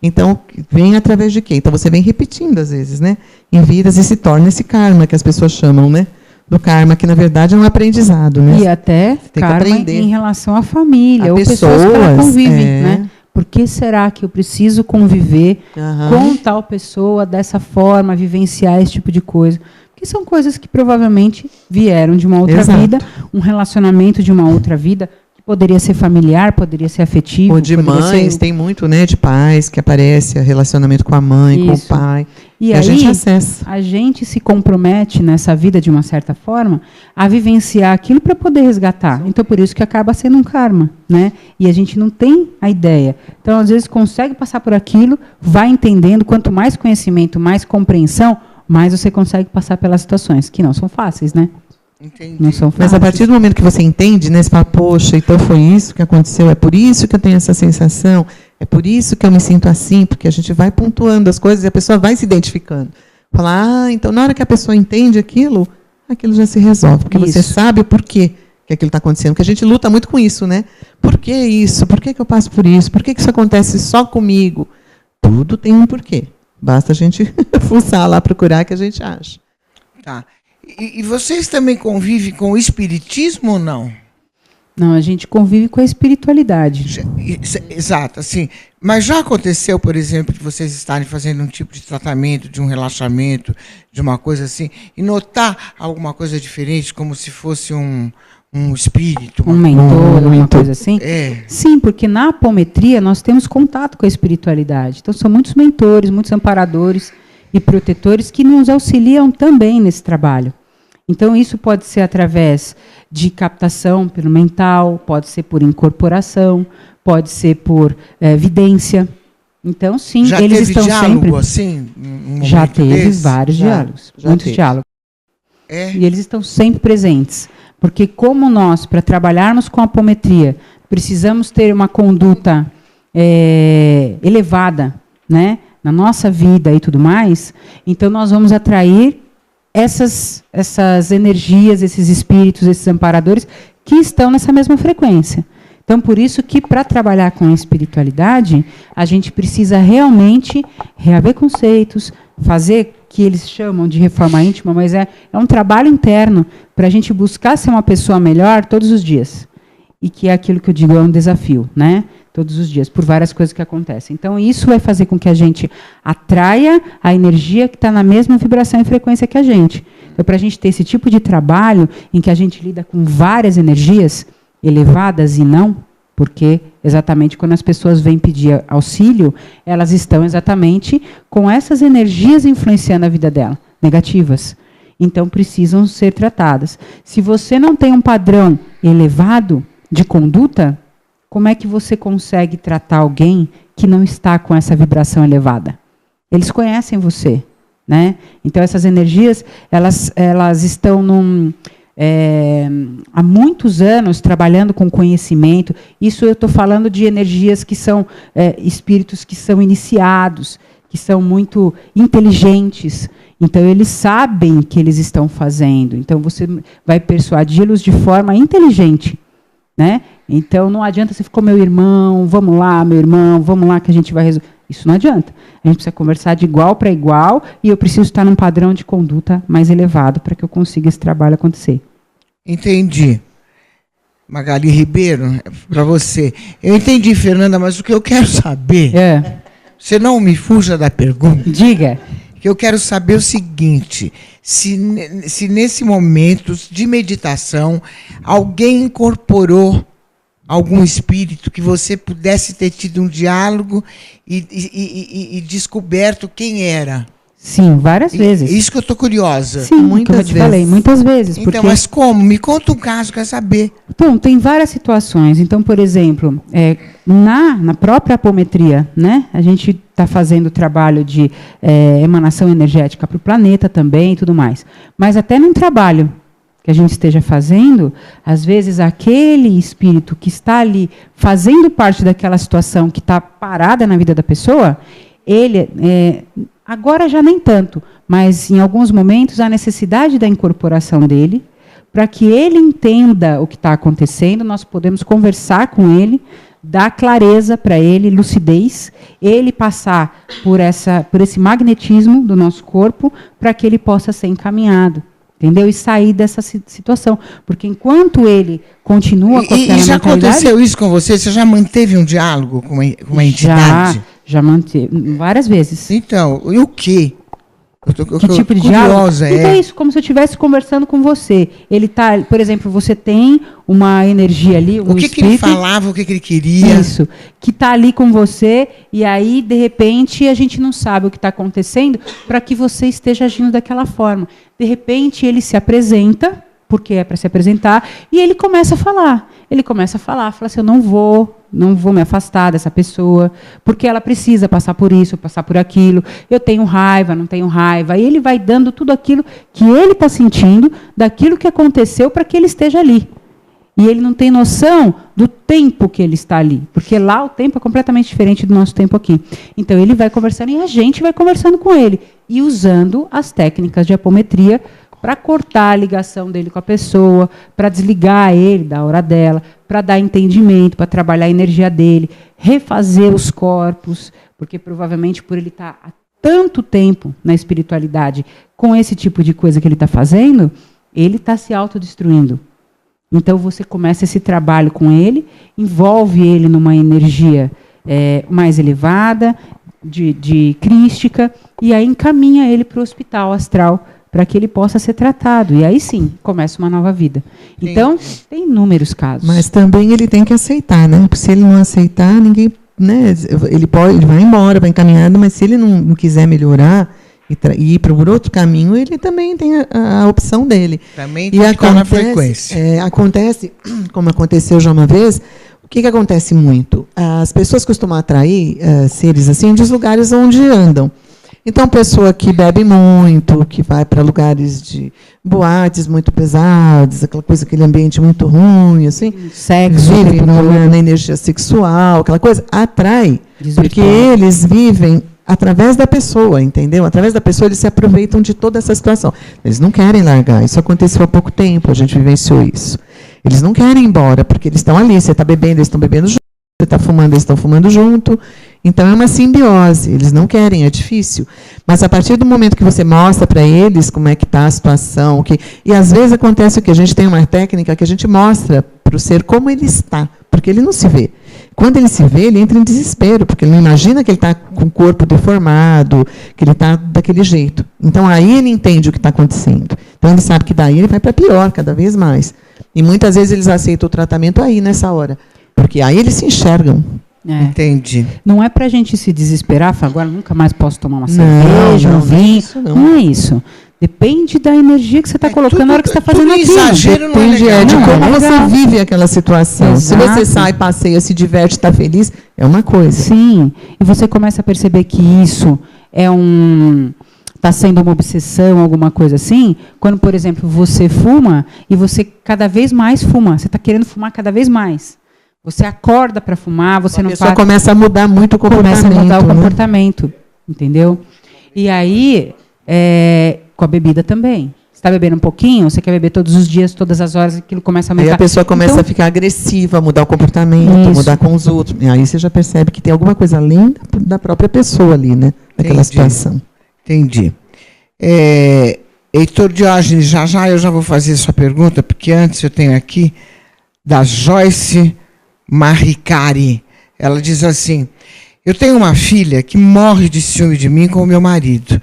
Então, vem através de quê? Então, você vem repetindo, às vezes, né? Em vidas, e se torna esse karma que as pessoas chamam, né? Do karma, que na verdade é um aprendizado, né? E até karma em relação à família, ou pessoas que ela convivem, né? Por que será que eu preciso conviver com tal pessoa dessa forma, vivenciar esse tipo de coisa? Porque são coisas que provavelmente vieram de uma outra vida, um relacionamento de uma outra vida, que poderia ser familiar, poderia ser afetivo. Ou de mães, tem muito, né? De pais que aparece, relacionamento com a mãe, com o pai. E aí, a gente acessa. A gente se compromete nessa vida, de uma certa forma, a vivenciar aquilo para poder resgatar. Então, por isso que acaba sendo um karma, né? E a gente não tem a ideia. Então, às vezes, consegue passar por aquilo, vai entendendo. Quanto mais conhecimento, mais compreensão, mais você consegue passar pelas situações, que não são fáceis, né? Entendi. Não são fáceis. Mas a partir do momento que você entende, né? Você fala, poxa, então foi isso que aconteceu, é por isso que eu tenho essa sensação, é por isso que eu me sinto assim, porque a gente vai pontuando as coisas e a pessoa vai se identificando. Falar, então na hora que a pessoa entende aquilo já se resolve, porque você sabe o porquê que aquilo está acontecendo, porque a gente luta muito com isso, né? Por que isso? Por que eu passo por isso? Por que isso acontece só comigo? Tudo tem um porquê. Basta a gente fuçar lá, procurar, que a gente acha. Tá. E vocês também convivem com o espiritismo ou não? Não, a gente convive com a espiritualidade. Exato, assim. Mas já aconteceu, por exemplo, de vocês estarem fazendo um tipo de tratamento, de um relaxamento, de uma coisa assim, e notar alguma coisa diferente, como se fosse um espírito? Um mentor, uma coisa assim? É. Sim, porque na apometria nós temos contato com a espiritualidade. Então, são muitos mentores, muitos amparadores e protetores que nos auxiliam também nesse trabalho. Então, isso pode ser através de captação pelo mental, pode ser por incorporação, pode ser por vidência. Então, sim, já eles teve estão diálogo, sempre... assim? Já teve vários diálogos, muitos diálogos. É. E eles estão sempre presentes. Porque como nós, para trabalharmos com a apometria, precisamos ter uma conduta elevada, né, na nossa vida e tudo mais, então nós vamos atrair essas energias, esses espíritos, esses amparadores que estão nessa mesma frequência. Então, por isso que, para trabalhar com a espiritualidade, a gente precisa realmente reaver conceitos, fazer que eles chamam de reforma íntima, mas é um trabalho interno para a gente buscar ser uma pessoa melhor todos os dias. E que é aquilo que eu digo, é um desafio, né? Todos os dias, por várias coisas que acontecem. Então, isso vai fazer com que a gente atraia a energia que está na mesma vibração e frequência que a gente. Então, para a gente ter esse tipo de trabalho em que a gente lida com várias energias elevadas e não, porque exatamente quando as pessoas vêm pedir auxílio, elas estão exatamente com essas energias influenciando a vida dela, negativas. Então, precisam ser tratadas. Se você não tem um padrão elevado de conduta, como é que você consegue tratar alguém que não está com essa vibração elevada? Eles conhecem você, né? Então, essas energias, elas estão há muitos anos trabalhando com conhecimento. Isso eu estou falando de energias que são espíritos que são iniciados, que são muito inteligentes. Então, eles sabem o que eles estão fazendo. Então, você vai persuadi-los de forma inteligente. né? Então, não adianta você ficar, meu irmão, vamos lá, meu irmão, vamos lá que a gente vai resolver. Isso não adianta. A gente precisa conversar de igual para igual e eu preciso estar num padrão de conduta mais elevado para que eu consiga esse trabalho acontecer. Entendi. Magali Ribeiro, para você. Eu entendi, Fernanda, mas o que eu quero saber... Você não me fuja da pergunta. Diga. Que eu quero saber o seguinte, se nesse momento de meditação alguém incorporou algum espírito que você pudesse ter tido um diálogo e descoberto quem era. Sim, várias vezes. Isso que eu estou curiosa. Sim, muitas vezes. Eu te falei, muitas vezes. Então, mas como? Me conta um caso, quero saber. Então, tem várias situações. Então, por exemplo, na própria apometria, né, a gente está fazendo trabalho de emanação energética para o planeta também e tudo mais. Mas até num trabalho que a gente esteja fazendo, às vezes aquele espírito que está ali fazendo parte daquela situação que está parada na vida da pessoa, ele... agora já nem tanto, mas em alguns momentos a necessidade da incorporação dele, para que ele entenda o que está acontecendo, nós podemos conversar com ele, dar clareza para ele, lucidez, ele passar por esse magnetismo do nosso corpo, para que ele possa ser encaminhado, entendeu? E sair dessa situação. Porque enquanto ele continua com aquela mentalidade... E já aconteceu isso com você? Você já manteve um diálogo com uma entidade? Já manteve, várias vezes. Então, e o quê? Que tipo de diálogo? Então é isso, como se eu estivesse conversando com você. Ele tá, por exemplo, você tem uma energia ali, um espírito, que ele falava, o que ele queria. Isso, que está ali com você, e aí, de repente, a gente não sabe o que está acontecendo para que você esteja agindo daquela forma. De repente, ele se apresenta, porque é para se apresentar, e ele começa a falar. Fala assim, eu não vou me afastar dessa pessoa, porque ela precisa passar por isso, passar por aquilo, eu tenho raiva, não tenho raiva, e ele vai dando tudo aquilo que ele está sentindo, daquilo que aconteceu para que ele esteja ali. E ele não tem noção do tempo que ele está ali, porque lá o tempo é completamente diferente do nosso tempo aqui. Então ele vai conversando e a gente vai conversando com ele, e usando as técnicas de apometria para cortar a ligação dele com a pessoa, para desligar ele da hora dela, para dar entendimento, para trabalhar a energia dele, refazer os corpos, porque provavelmente por ele estar há tanto tempo na espiritualidade com esse tipo de coisa que ele está fazendo, ele está se autodestruindo. Então você começa esse trabalho com ele, envolve ele numa energia mais elevada, de crística, e aí encaminha ele para o hospital astral, para que ele possa ser tratado. E aí sim, começa uma nova vida. Então, tem inúmeros casos. Mas também ele tem que aceitar, né? Porque se ele não aceitar, ninguém... Né? Ele vai embora, vai encaminhado, mas se ele não quiser melhorar e ir para um outro caminho, ele também tem a opção dele. Também tem que ficar na frequência. Acontece, como aconteceu já uma vez, o que acontece muito? As pessoas costumam atrair seres assim dos lugares onde andam. Então, pessoa que bebe muito, que vai para lugares de boates muito pesados, aquele ambiente muito ruim, assim, sexo, vive na energia sexual, aquela coisa, atrai, porque eles vivem através da pessoa, entendeu? Através da pessoa eles se aproveitam de toda essa situação. Eles não querem largar, isso aconteceu há pouco tempo, a gente vivenciou isso. Eles não querem ir embora, porque eles estão ali, você está bebendo, eles estão bebendo junto, você está fumando, eles estão fumando junto. Então, é uma simbiose. Eles não querem, é difícil. Mas, a partir do momento que você mostra para eles como é que está a situação, e às vezes acontece o que a gente tem uma técnica que a gente mostra para o ser como ele está, porque ele não se vê. Quando ele se vê, ele entra em desespero, porque ele não imagina que ele está com o corpo deformado, que ele está daquele jeito. Então, aí ele entende o que está acontecendo. Então, ele sabe que daí ele vai para pior, cada vez mais. E muitas vezes eles aceitam o tratamento aí, nessa hora. Porque aí eles se enxergam. Entendi. Não é para a gente se desesperar, falar, agora nunca mais posso tomar uma cerveja, um vinho. Não é isso. Depende da energia que você está colocando na hora que você está fazendo aquilo. Exagero não é legal. De como você vive aquela situação. Exato. Se você sai, passeia, se diverte, está feliz, é uma coisa. Sim. E você começa a perceber que isso está sendo uma obsessão, alguma coisa assim, quando, por exemplo, você fuma e você cada vez mais fuma. Você está querendo fumar cada vez mais. Você acorda para fumar, você não para. A pessoa começa a mudar muito o comportamento. Começa a mudar o comportamento, entendeu? E aí, com a bebida também. está bebendo um pouquinho, você quer beber todos os dias, todas as horas, aquilo começa a aumentar. Aí a pessoa começa Então, a ficar agressiva, mudar o comportamento, Isso. mudar com os outros. E aí você já percebe que tem alguma coisa além da própria pessoa ali, né? Daquela situação. Entendi. Heitor Diógenes, já eu já vou fazer sua pergunta, porque antes eu tenho aqui da Joyce Maricari. Ela diz assim: eu tenho uma filha que morre de ciúme de mim com o meu marido.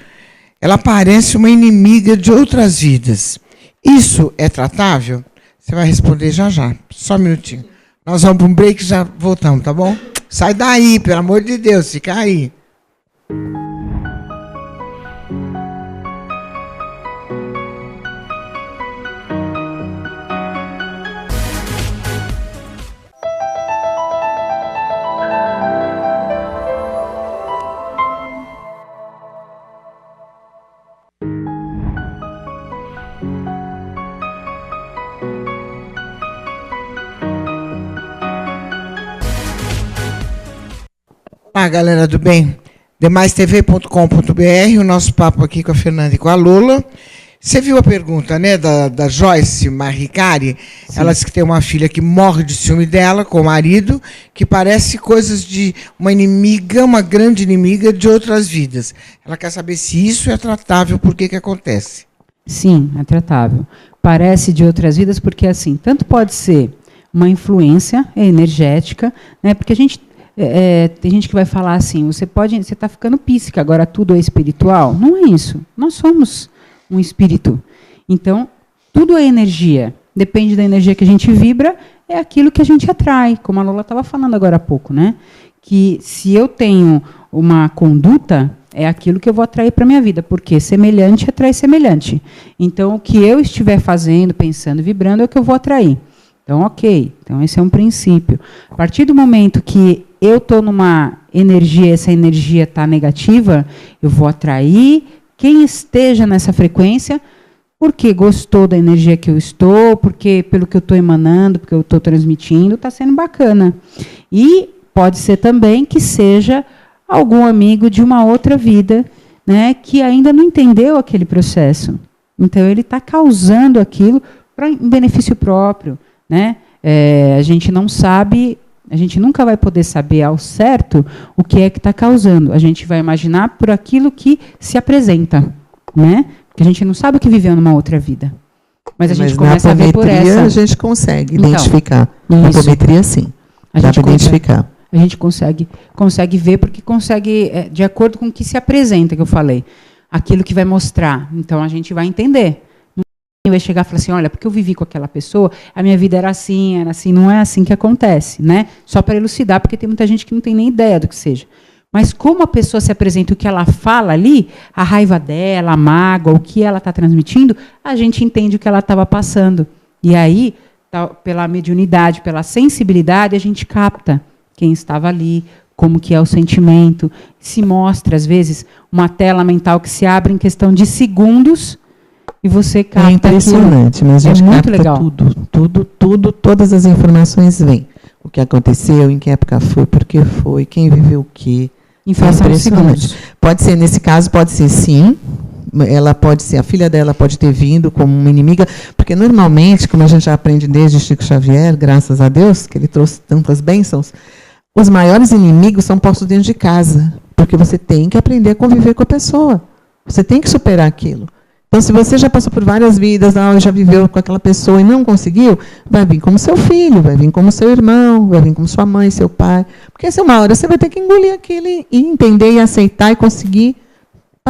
Ela parece uma inimiga de outras vidas. Isso é tratável? Você vai responder já. Só um minutinho. Nós vamos para um break e já voltamos, tá bom? Sai daí, pelo amor de Deus, fica aí. Olá, galera do bem. demaistv.com.br, o nosso papo aqui com a Fernanda e com a Lola. Você viu a pergunta, né, da Joyce Maricari? Sim. Ela disse que tem uma filha que morre de ciúme dela, com o marido, que parece coisas de uma inimiga, uma grande inimiga de outras vidas. Ela quer saber se isso é tratável, por que acontece. Sim, é tratável. Parece de outras vidas porque, assim, tanto pode ser uma influência energética, né, porque a gente... tem gente que vai falar assim, você está ficando psíquica, agora tudo é espiritual. Não é isso. Nós somos um espírito. Então, tudo é energia. Depende da energia que a gente vibra, é aquilo que a gente atrai, como a Lola estava falando agora há pouco, né? Que se eu tenho uma conduta, é aquilo que eu vou atrair para a minha vida, porque semelhante atrai semelhante. Então, o que eu estiver fazendo, pensando, vibrando, é o que eu vou atrair. Então, ok. Então, esse é um princípio. A partir do momento que eu estou numa energia, essa energia está negativa, eu vou atrair quem esteja nessa frequência, porque gostou da energia que eu estou, porque pelo que eu estou emanando, porque eu estou transmitindo, está sendo bacana. E pode ser também que seja algum amigo de uma outra vida, né, que ainda não entendeu aquele processo. Então, ele está causando aquilo em benefício próprio, né? A gente não sabe, a gente nunca vai poder saber ao certo o que é que está causando. A gente vai imaginar por aquilo que se apresenta, né? Porque a gente não sabe o que viveu numa outra vida. Mas a gente começa a ver por essa. A gente consegue identificar. Na apometria, sim. Dá para identificar. A gente consegue ver, porque consegue, de acordo com o que se apresenta, que eu falei, aquilo que vai mostrar. Então, a gente vai entender. Vai chegar e falar assim, olha, porque eu vivi com aquela pessoa, a minha vida era assim, não é assim que acontece, né? Só para elucidar, porque tem muita gente que não tem nem ideia do que seja. Mas como a pessoa se apresenta, o que ela fala ali, a raiva dela, a mágoa, o que ela está transmitindo, a gente entende o que ela estava passando. E aí, pela mediunidade, pela sensibilidade, a gente capta quem estava ali, como que é o sentimento. Se mostra, às vezes, uma tela mental que se abre em questão de segundos, e você capta. É impressionante, aquilo. mas a gente muito capta legal. tudo, todas as informações vêm. O que aconteceu, em que época foi, por que foi, quem viveu o quê. Em fração de segundos. Pode ser, nesse caso, pode ser sim. Ela pode ser, a filha dela pode ter vindo como uma inimiga, porque normalmente, como a gente já aprende desde Chico Xavier, graças a Deus, que ele trouxe tantas bênçãos, os maiores inimigos são postos dentro de casa, porque você tem que aprender a conviver com a pessoa. Você tem que superar aquilo. Então, se você já passou por várias vidas, já viveu com aquela pessoa e não conseguiu, vai vir como seu filho, vai vir como seu irmão, vai vir como sua mãe, seu pai. Porque se uma hora você vai ter que engolir aquilo e entender e aceitar e conseguir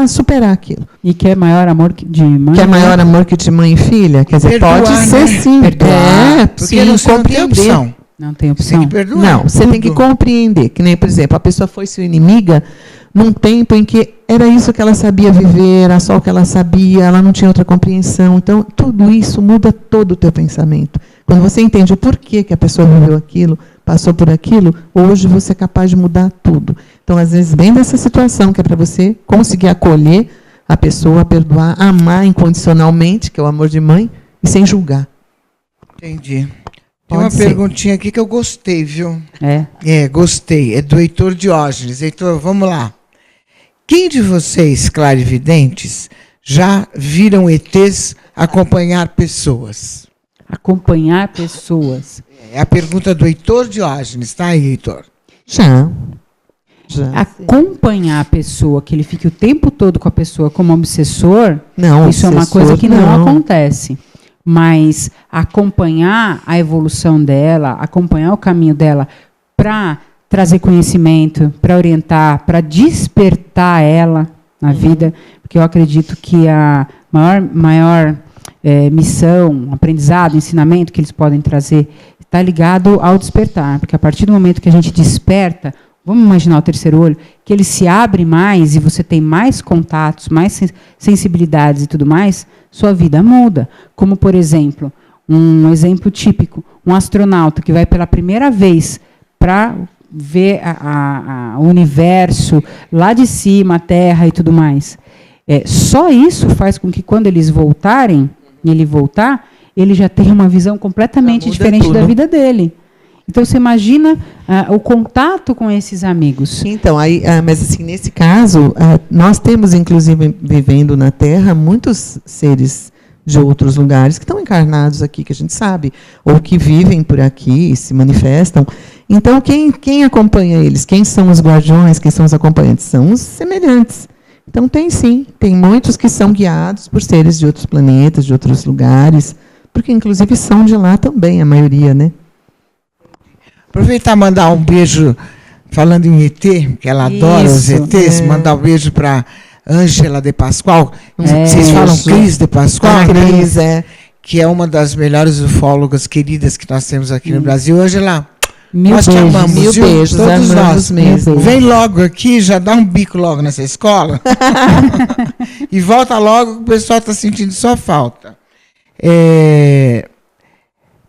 superar aquilo. E que é maior amor de mãe? Que é maior amor que de mãe e filha? Quer dizer, perdoar, pode ser sim. Perdoar. Porque sim, você não tem opção. Não tem opção. Você tem que perdoar. Não, você tem que compreender. Que nem, por exemplo, a pessoa foi sua inimiga num tempo em que era isso que ela sabia viver, era só o que ela sabia, ela não tinha outra compreensão. Então, tudo isso muda todo o teu pensamento. Quando você entende o porquê que a pessoa viveu aquilo, passou por aquilo, hoje você é capaz de mudar tudo. Então, às vezes, vem dessa situação que é para você conseguir acolher a pessoa, perdoar, amar incondicionalmente, que é o amor de mãe, e sem julgar. Entendi. Tem uma perguntinha aqui que eu gostei, viu? Gostei. É do Heitor Diógenes. Heitor, vamos lá. Quem de vocês, clarividentes, já viram ETs acompanhar pessoas? Acompanhar pessoas. É a pergunta do Heitor Diógenes, tá aí, Heitor? Já. Acompanhar a pessoa, que ele fique o tempo todo com a pessoa como obsessor, Não, isso é uma obsessor, coisa que não não. acontece. Mas acompanhar a evolução dela, acompanhar o caminho dela para trazer conhecimento, para orientar, para despertar ela na vida, porque eu acredito que a maior missão, aprendizado, ensinamento que eles podem trazer está ligado ao despertar, porque a partir do momento que a gente desperta, vamos imaginar o terceiro olho, que ele se abre mais e você tem mais contatos, mais sensibilidades e tudo mais, sua vida muda. Como, por exemplo, um exemplo típico, um astronauta que vai pela primeira vez para ver o universo lá de cima, a Terra e tudo mais. Só isso faz com que quando eles voltarem, ele já tenha uma visão completamente diferente da vida dele. Então, você imagina o contato com esses amigos. Então, mas assim, nesse caso, nós temos, inclusive, vivendo na Terra, muitos seres de outros lugares que estão encarnados aqui, que a gente sabe, ou que vivem por aqui e se manifestam. Então, quem acompanha eles? Quem são os guardiões? Quem são os acompanhantes? São os semelhantes. Então, tem muitos que são guiados por seres de outros planetas, de outros lugares, porque, inclusive, são de lá também, a maioria, né? Aproveitar e mandar um beijo, falando em ET, que ela adora os ETs, mandar um beijo para Ângela de Pascoal. Vocês falam Cris de Pascoal? Cris, que é uma das melhores ufólogas queridas que nós temos aqui no Brasil. Ângela, nós te amamos, mil beijos, todos nós. Mesmo. Vem logo aqui, já dá um bico logo nessa escola. E volta logo, que o pessoal está sentindo só falta.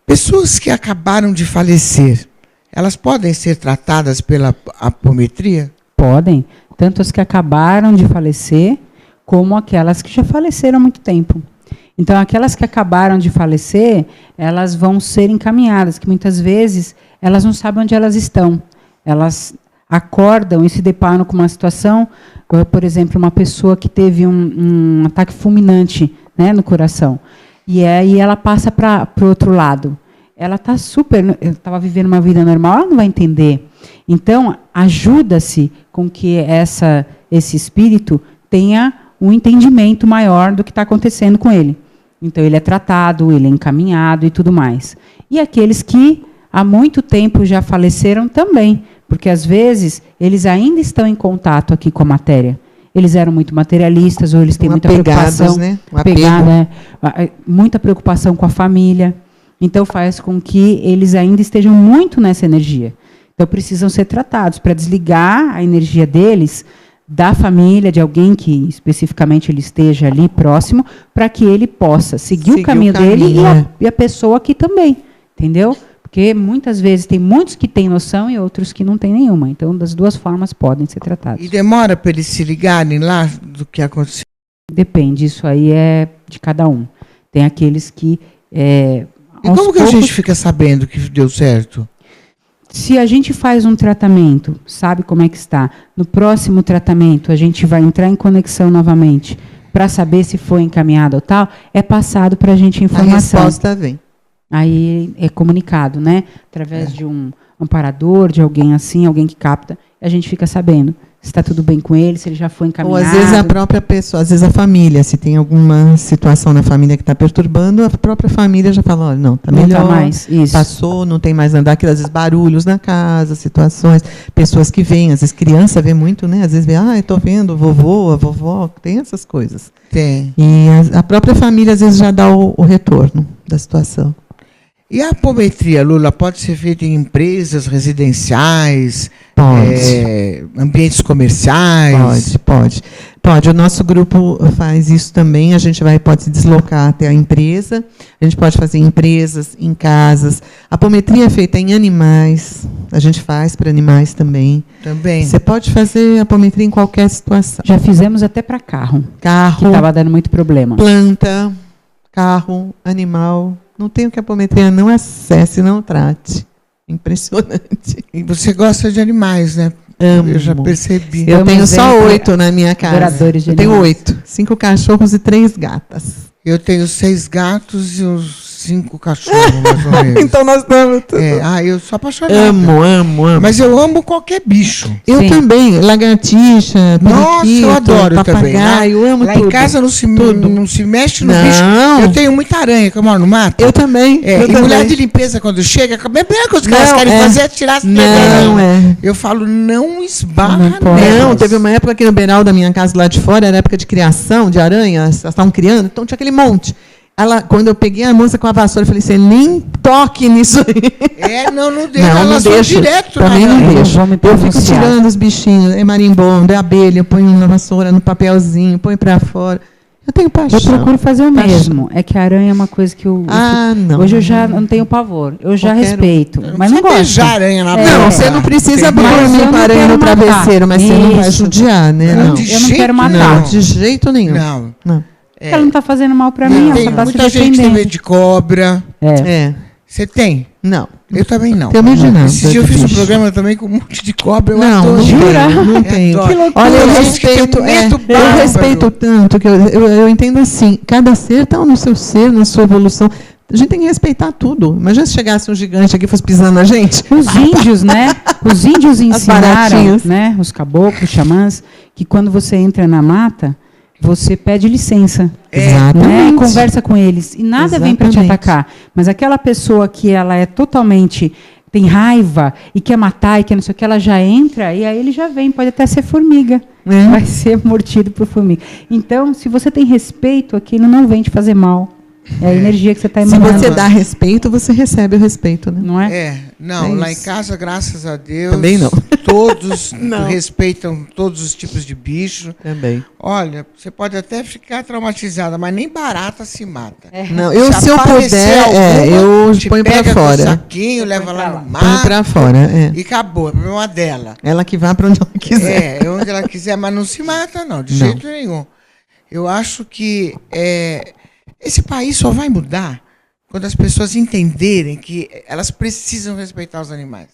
Pessoas que acabaram de falecer, elas podem ser tratadas pela apometria? Podem, tanto as que acabaram de falecer, como aquelas que já faleceram há muito tempo. Então, aquelas que acabaram de falecer, elas vão ser encaminhadas, que muitas vezes elas não sabem onde elas estão. Elas acordam e se deparam com uma situação, por exemplo, uma pessoa que teve um ataque fulminante, né, no coração, e aí ela passa para o outro lado. Ela está estava vivendo uma vida normal, ela não vai entender. Então, ajuda-se com que esse espírito tenha um entendimento maior do que está acontecendo com ele. Então, ele é tratado, ele é encaminhado e tudo mais. E aqueles que há muito tempo já faleceram também, porque, às vezes, eles ainda estão em contato aqui com a matéria. Eles eram muito materialistas, ou eles têm muita preocupação, né? muita preocupação com a família. Então, faz com que eles ainda estejam muito nessa energia. Então, precisam ser tratados para desligar a energia deles da família, de alguém que especificamente ele esteja ali próximo, para que ele possa seguir o caminho dele e a pessoa aqui também. Entendeu? Porque muitas vezes tem muitos que têm noção e outros que não têm nenhuma. Então, das duas formas podem ser tratados. E demora para eles se ligarem lá do que aconteceu? Depende, isso aí é de cada um. Tem aqueles que... E como que a gente fica sabendo que deu certo? Se a gente faz um tratamento, sabe como é que está, no próximo tratamento a gente vai entrar em conexão novamente para saber se foi encaminhado ou tal, é passado para a gente informação. A resposta vem. Aí é comunicado, né? Através de um amparador, de alguém assim, alguém que capta, a gente fica sabendo se está tudo bem com ele, se ele já foi encaminhado. Ou às vezes a própria pessoa, às vezes a família, se tem alguma situação na família que está perturbando, a própria família já fala, olha, não, está melhor, não tá mais, isso. Passou, não tem mais andar, às vezes barulhos na casa, situações, pessoas que vêm, às vezes criança vê muito, né? Às vezes vê, eu estou vendo o vovô, a vovó, tem essas coisas. Tem. E a própria família às vezes já dá o retorno da situação. E a apometria, Lula, pode ser feita em empresas residenciais, ambientes comerciais? Pode. O nosso grupo faz isso também. A gente pode se deslocar até a empresa. A gente pode fazer em empresas, em casas. A apometria é feita em animais. A gente faz para animais também. Você pode fazer apometria em qualquer situação. Já fizemos até para carro. Que estava dando muito problema. Planta, carro, animal. Não tem o que a apometria não acesse, não trate. Impressionante. E você gosta de animais, né? Amo. Eu já percebi. Eu tenho só 8 na minha casa. Adoradores de eu tenho animais. 8. 5 cachorros e 3 gatas. Eu tenho 6 gatos e uns 5 cachorros, mais ou menos. Então nós estamos... Eu sou apaixonada. Amo. Mas eu amo qualquer bicho. Eu Sim. também. Lagartixa, Nossa, eu periquito, adoro também. papagaio, eu amo Lá tudo. em casa não se mexe no Não. bicho. Eu tenho muita aranha, que eu moro no mato. Eu também. É, eu e também. mulher de limpeza, quando chega, a primeira coisa que elas Não, querem é. fazer é tirar as Não, pedras. é. Eu falo, não esbarra Não pode. nelas. Não, teve uma época aqui no Beiral da minha casa lá de fora, era época de criação de aranhas, elas estavam criando, então tinha aquele monte. Quando eu peguei a moça com a vassoura, eu falei, você nem toque nisso aí. Não deixa. Não Elas vão deixo. direto Também na não aranha. deixo. vou me Eu fico pronunciar. tirando os bichinhos, é marimbondo, é abelha, eu ponho na vassoura, no papelzinho, põe pra fora. Eu tenho paixão. Eu procuro fazer o Paixão. mesmo. É que a aranha é uma coisa que eu... Não. Hoje eu já não tenho pavor. Eu já Qualquer um. respeito. Mas não precisa gosto. beijar a aranha na boca. Não, você não precisa Entendeu? Mas eu dormir não com a aranha quero no matar. travesseiro, mas você não vai Isso. judiar, né? Não, Não, de Eu não jeito quero matar. não, de jeito nenhum. Não. Não. Porque ela não está fazendo mal para mim, ela Tem só está se muita gente que tem medo defendendo. de cobra. É. Você tem? Não. Eu também não. Tenho medo de nada. Esse dia eu de fiz um bicho. programa também com um monte de cobra. Eu Não, adoro. não Jura? tenho, não tenho. Adoro. Que loucura. Olha, eu Tem gente que tem respeito, medo eu bárbaro. respeito tanto que eu entendo assim, cada ser está no seu ser, na sua evolução. A gente tem que respeitar tudo. Imagina se chegasse um gigante aqui e fosse pisando na gente. Os índios, né? Os índios ensinaram, baratinhas. né? Os caboclos, os xamãs, que quando você entra na mata, você pede licença. Né? Exatamente. E conversa com eles. E nada vem para te Exatamente. atacar. Mas aquela pessoa que ela é totalmente... tem raiva e quer matar e quer não sei o que, ela já entra e aí ele já vem. Pode até ser formiga. É. Vai ser mordido por formiga. Então, se você tem respeito, aquilo não vem te fazer mal. É a energia que você está Se emanando. você dá respeito, você recebe o respeito, né? Não é? Não, É lá em isso. casa, graças a Deus, Também não. todos Não. respeitam todos os tipos de bicho. Também. Olha, você pode até ficar traumatizada, mas nem barata se mata. Não, se eu aparecer puder, alguma, eu te ponho pra pega com o fora. saquinho, leva lá no Põe mar pra fora, é. e acabou. É problema dela. Ela que vá pra onde ela quiser. É onde ela quiser, mas não se mata, não, de Não. jeito nenhum. Eu acho que esse país só vai mudar quando as pessoas entenderem que elas precisam respeitar os animais.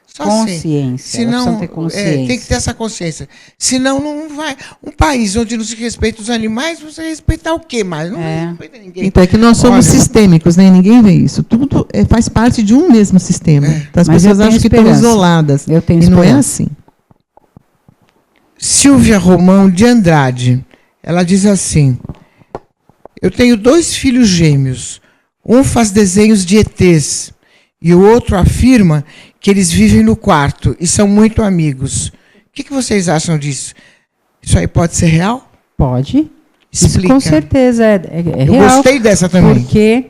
Só Consciência, assim. elas Senão, precisam ter consciência. tem que ter essa consciência. Senão não vai. Um país onde não se respeita os animais, você vai respeitar o quê mais? Não respeita ninguém. Então é que nós somos Olha, sistêmicos, né? Ninguém vê isso. Tudo faz parte de um mesmo sistema. Então, as Mas pessoas eu tenho acham que estão esperança. isoladas. Eu tenho e não é esperança. assim. Silvia Romão de Andrade, ela diz assim: eu tenho 2 filhos gêmeos. Um faz desenhos de ETs e o outro afirma que eles vivem no quarto e são muito amigos. O que vocês acham disso? Isso aí pode ser real? Pode. Isso Explica. com certeza é Eu real. gostei dessa também. Porque,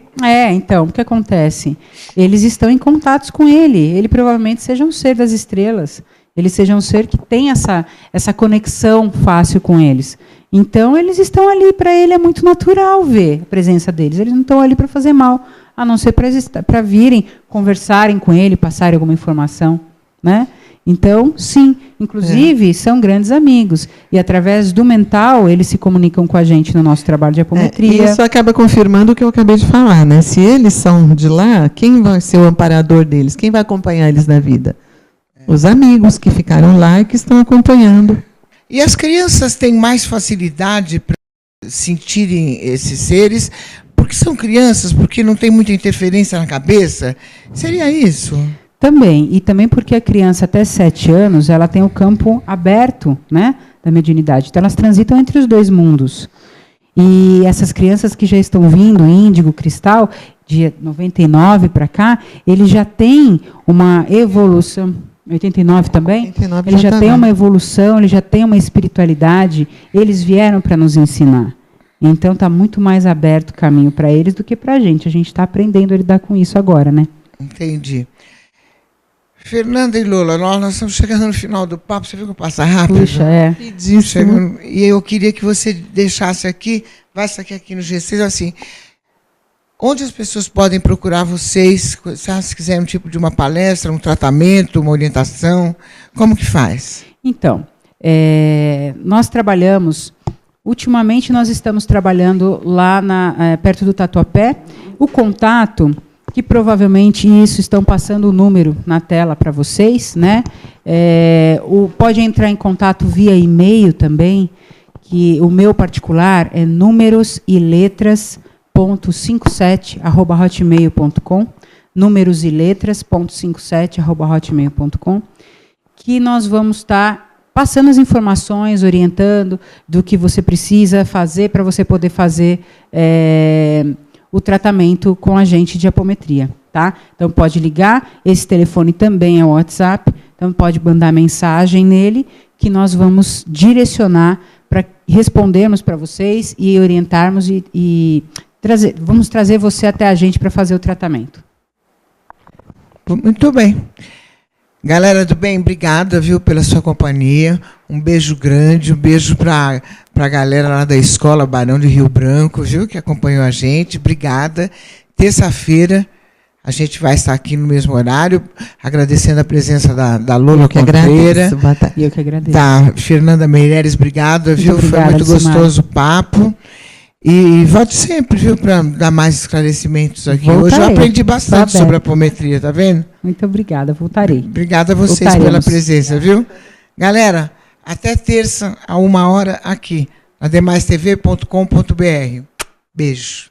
então, o que acontece? Eles estão em contatos com ele. Ele provavelmente seja um ser das estrelas. Ele seja um ser que tem essa conexão fácil com eles. Então, eles estão ali, para ele é muito natural ver a presença deles. Eles não estão ali para fazer mal, a não ser para virem, conversarem com ele, passarem alguma informação. Né? Então, sim, inclusive, são grandes amigos. E, através do mental, eles se comunicam com a gente no nosso trabalho de apometria. Isso acaba confirmando o que eu acabei de falar, né? Se eles são de lá, quem vai ser o amparador deles? Quem vai acompanhar eles na vida? Os amigos que ficaram lá e que estão acompanhando. E as crianças têm mais facilidade para sentirem esses seres, porque são crianças, porque não tem muita interferência na cabeça? Seria isso? Também, e também porque a criança até 7 anos, ela tem o campo aberto, né, da mediunidade. Então, elas transitam entre os 2 mundos. E essas crianças que já estão vindo, índigo, cristal, de 99 para cá, eles já têm uma evolução... 89 também? 89 Ele já tá tem lá. uma evolução, ele já tem uma espiritualidade, eles vieram para nos ensinar. Então está muito mais aberto o caminho para eles do que para a gente. A gente está aprendendo a lidar com isso agora, né? Entendi. Fernanda e Lola, nós estamos chegando no final do papo, você viu que passa rápido? Puxa, Chegando, e eu queria que você deixasse aqui, vai aqui no G6, assim, onde as pessoas podem procurar vocês, se quiserem um tipo de uma palestra, um tratamento, uma orientação, como que faz? Então, nós trabalhamos, ultimamente nós estamos trabalhando lá perto do Tatuapé, o contato, que provavelmente isso estão passando o número na tela para vocês, né? Pode entrar em contato via e-mail também, que o meu particular é números e letras números.57@hotmail.com, númeroseletras.57@hotmail.com, que nós vamos estar passando as informações, orientando do que você precisa fazer para você poder fazer o tratamento com a gente de apometria. Tá? Então, pode ligar, esse telefone também é o WhatsApp, então pode mandar mensagem nele, que nós vamos direcionar para respondermos para vocês e orientarmos e vamos trazer você até a gente para fazer o tratamento. Muito bem. Galera do bem, obrigada, viu, pela sua companhia. Um beijo grande, um beijo para a galera lá da escola Barão de Rio Branco, viu, que acompanhou a gente. Obrigada. Terça-feira a gente vai estar aqui no mesmo horário, agradecendo a presença da Lola Contreira. Eu que agradeço. Da Fernanda Meireles, obrigada, viu? Obrigada, foi muito gostoso o Simara. papo. E volte sempre, viu, para dar mais esclarecimentos aqui. Voltarei. Hoje eu aprendi bastante Tá sobre a apometria, tá vendo? Muito obrigada, voltarei. Obrigada a vocês Voltaremos. pela presença, viu? Galera, até terça, a 1h, aqui, na demaistv.com.br. Beijo.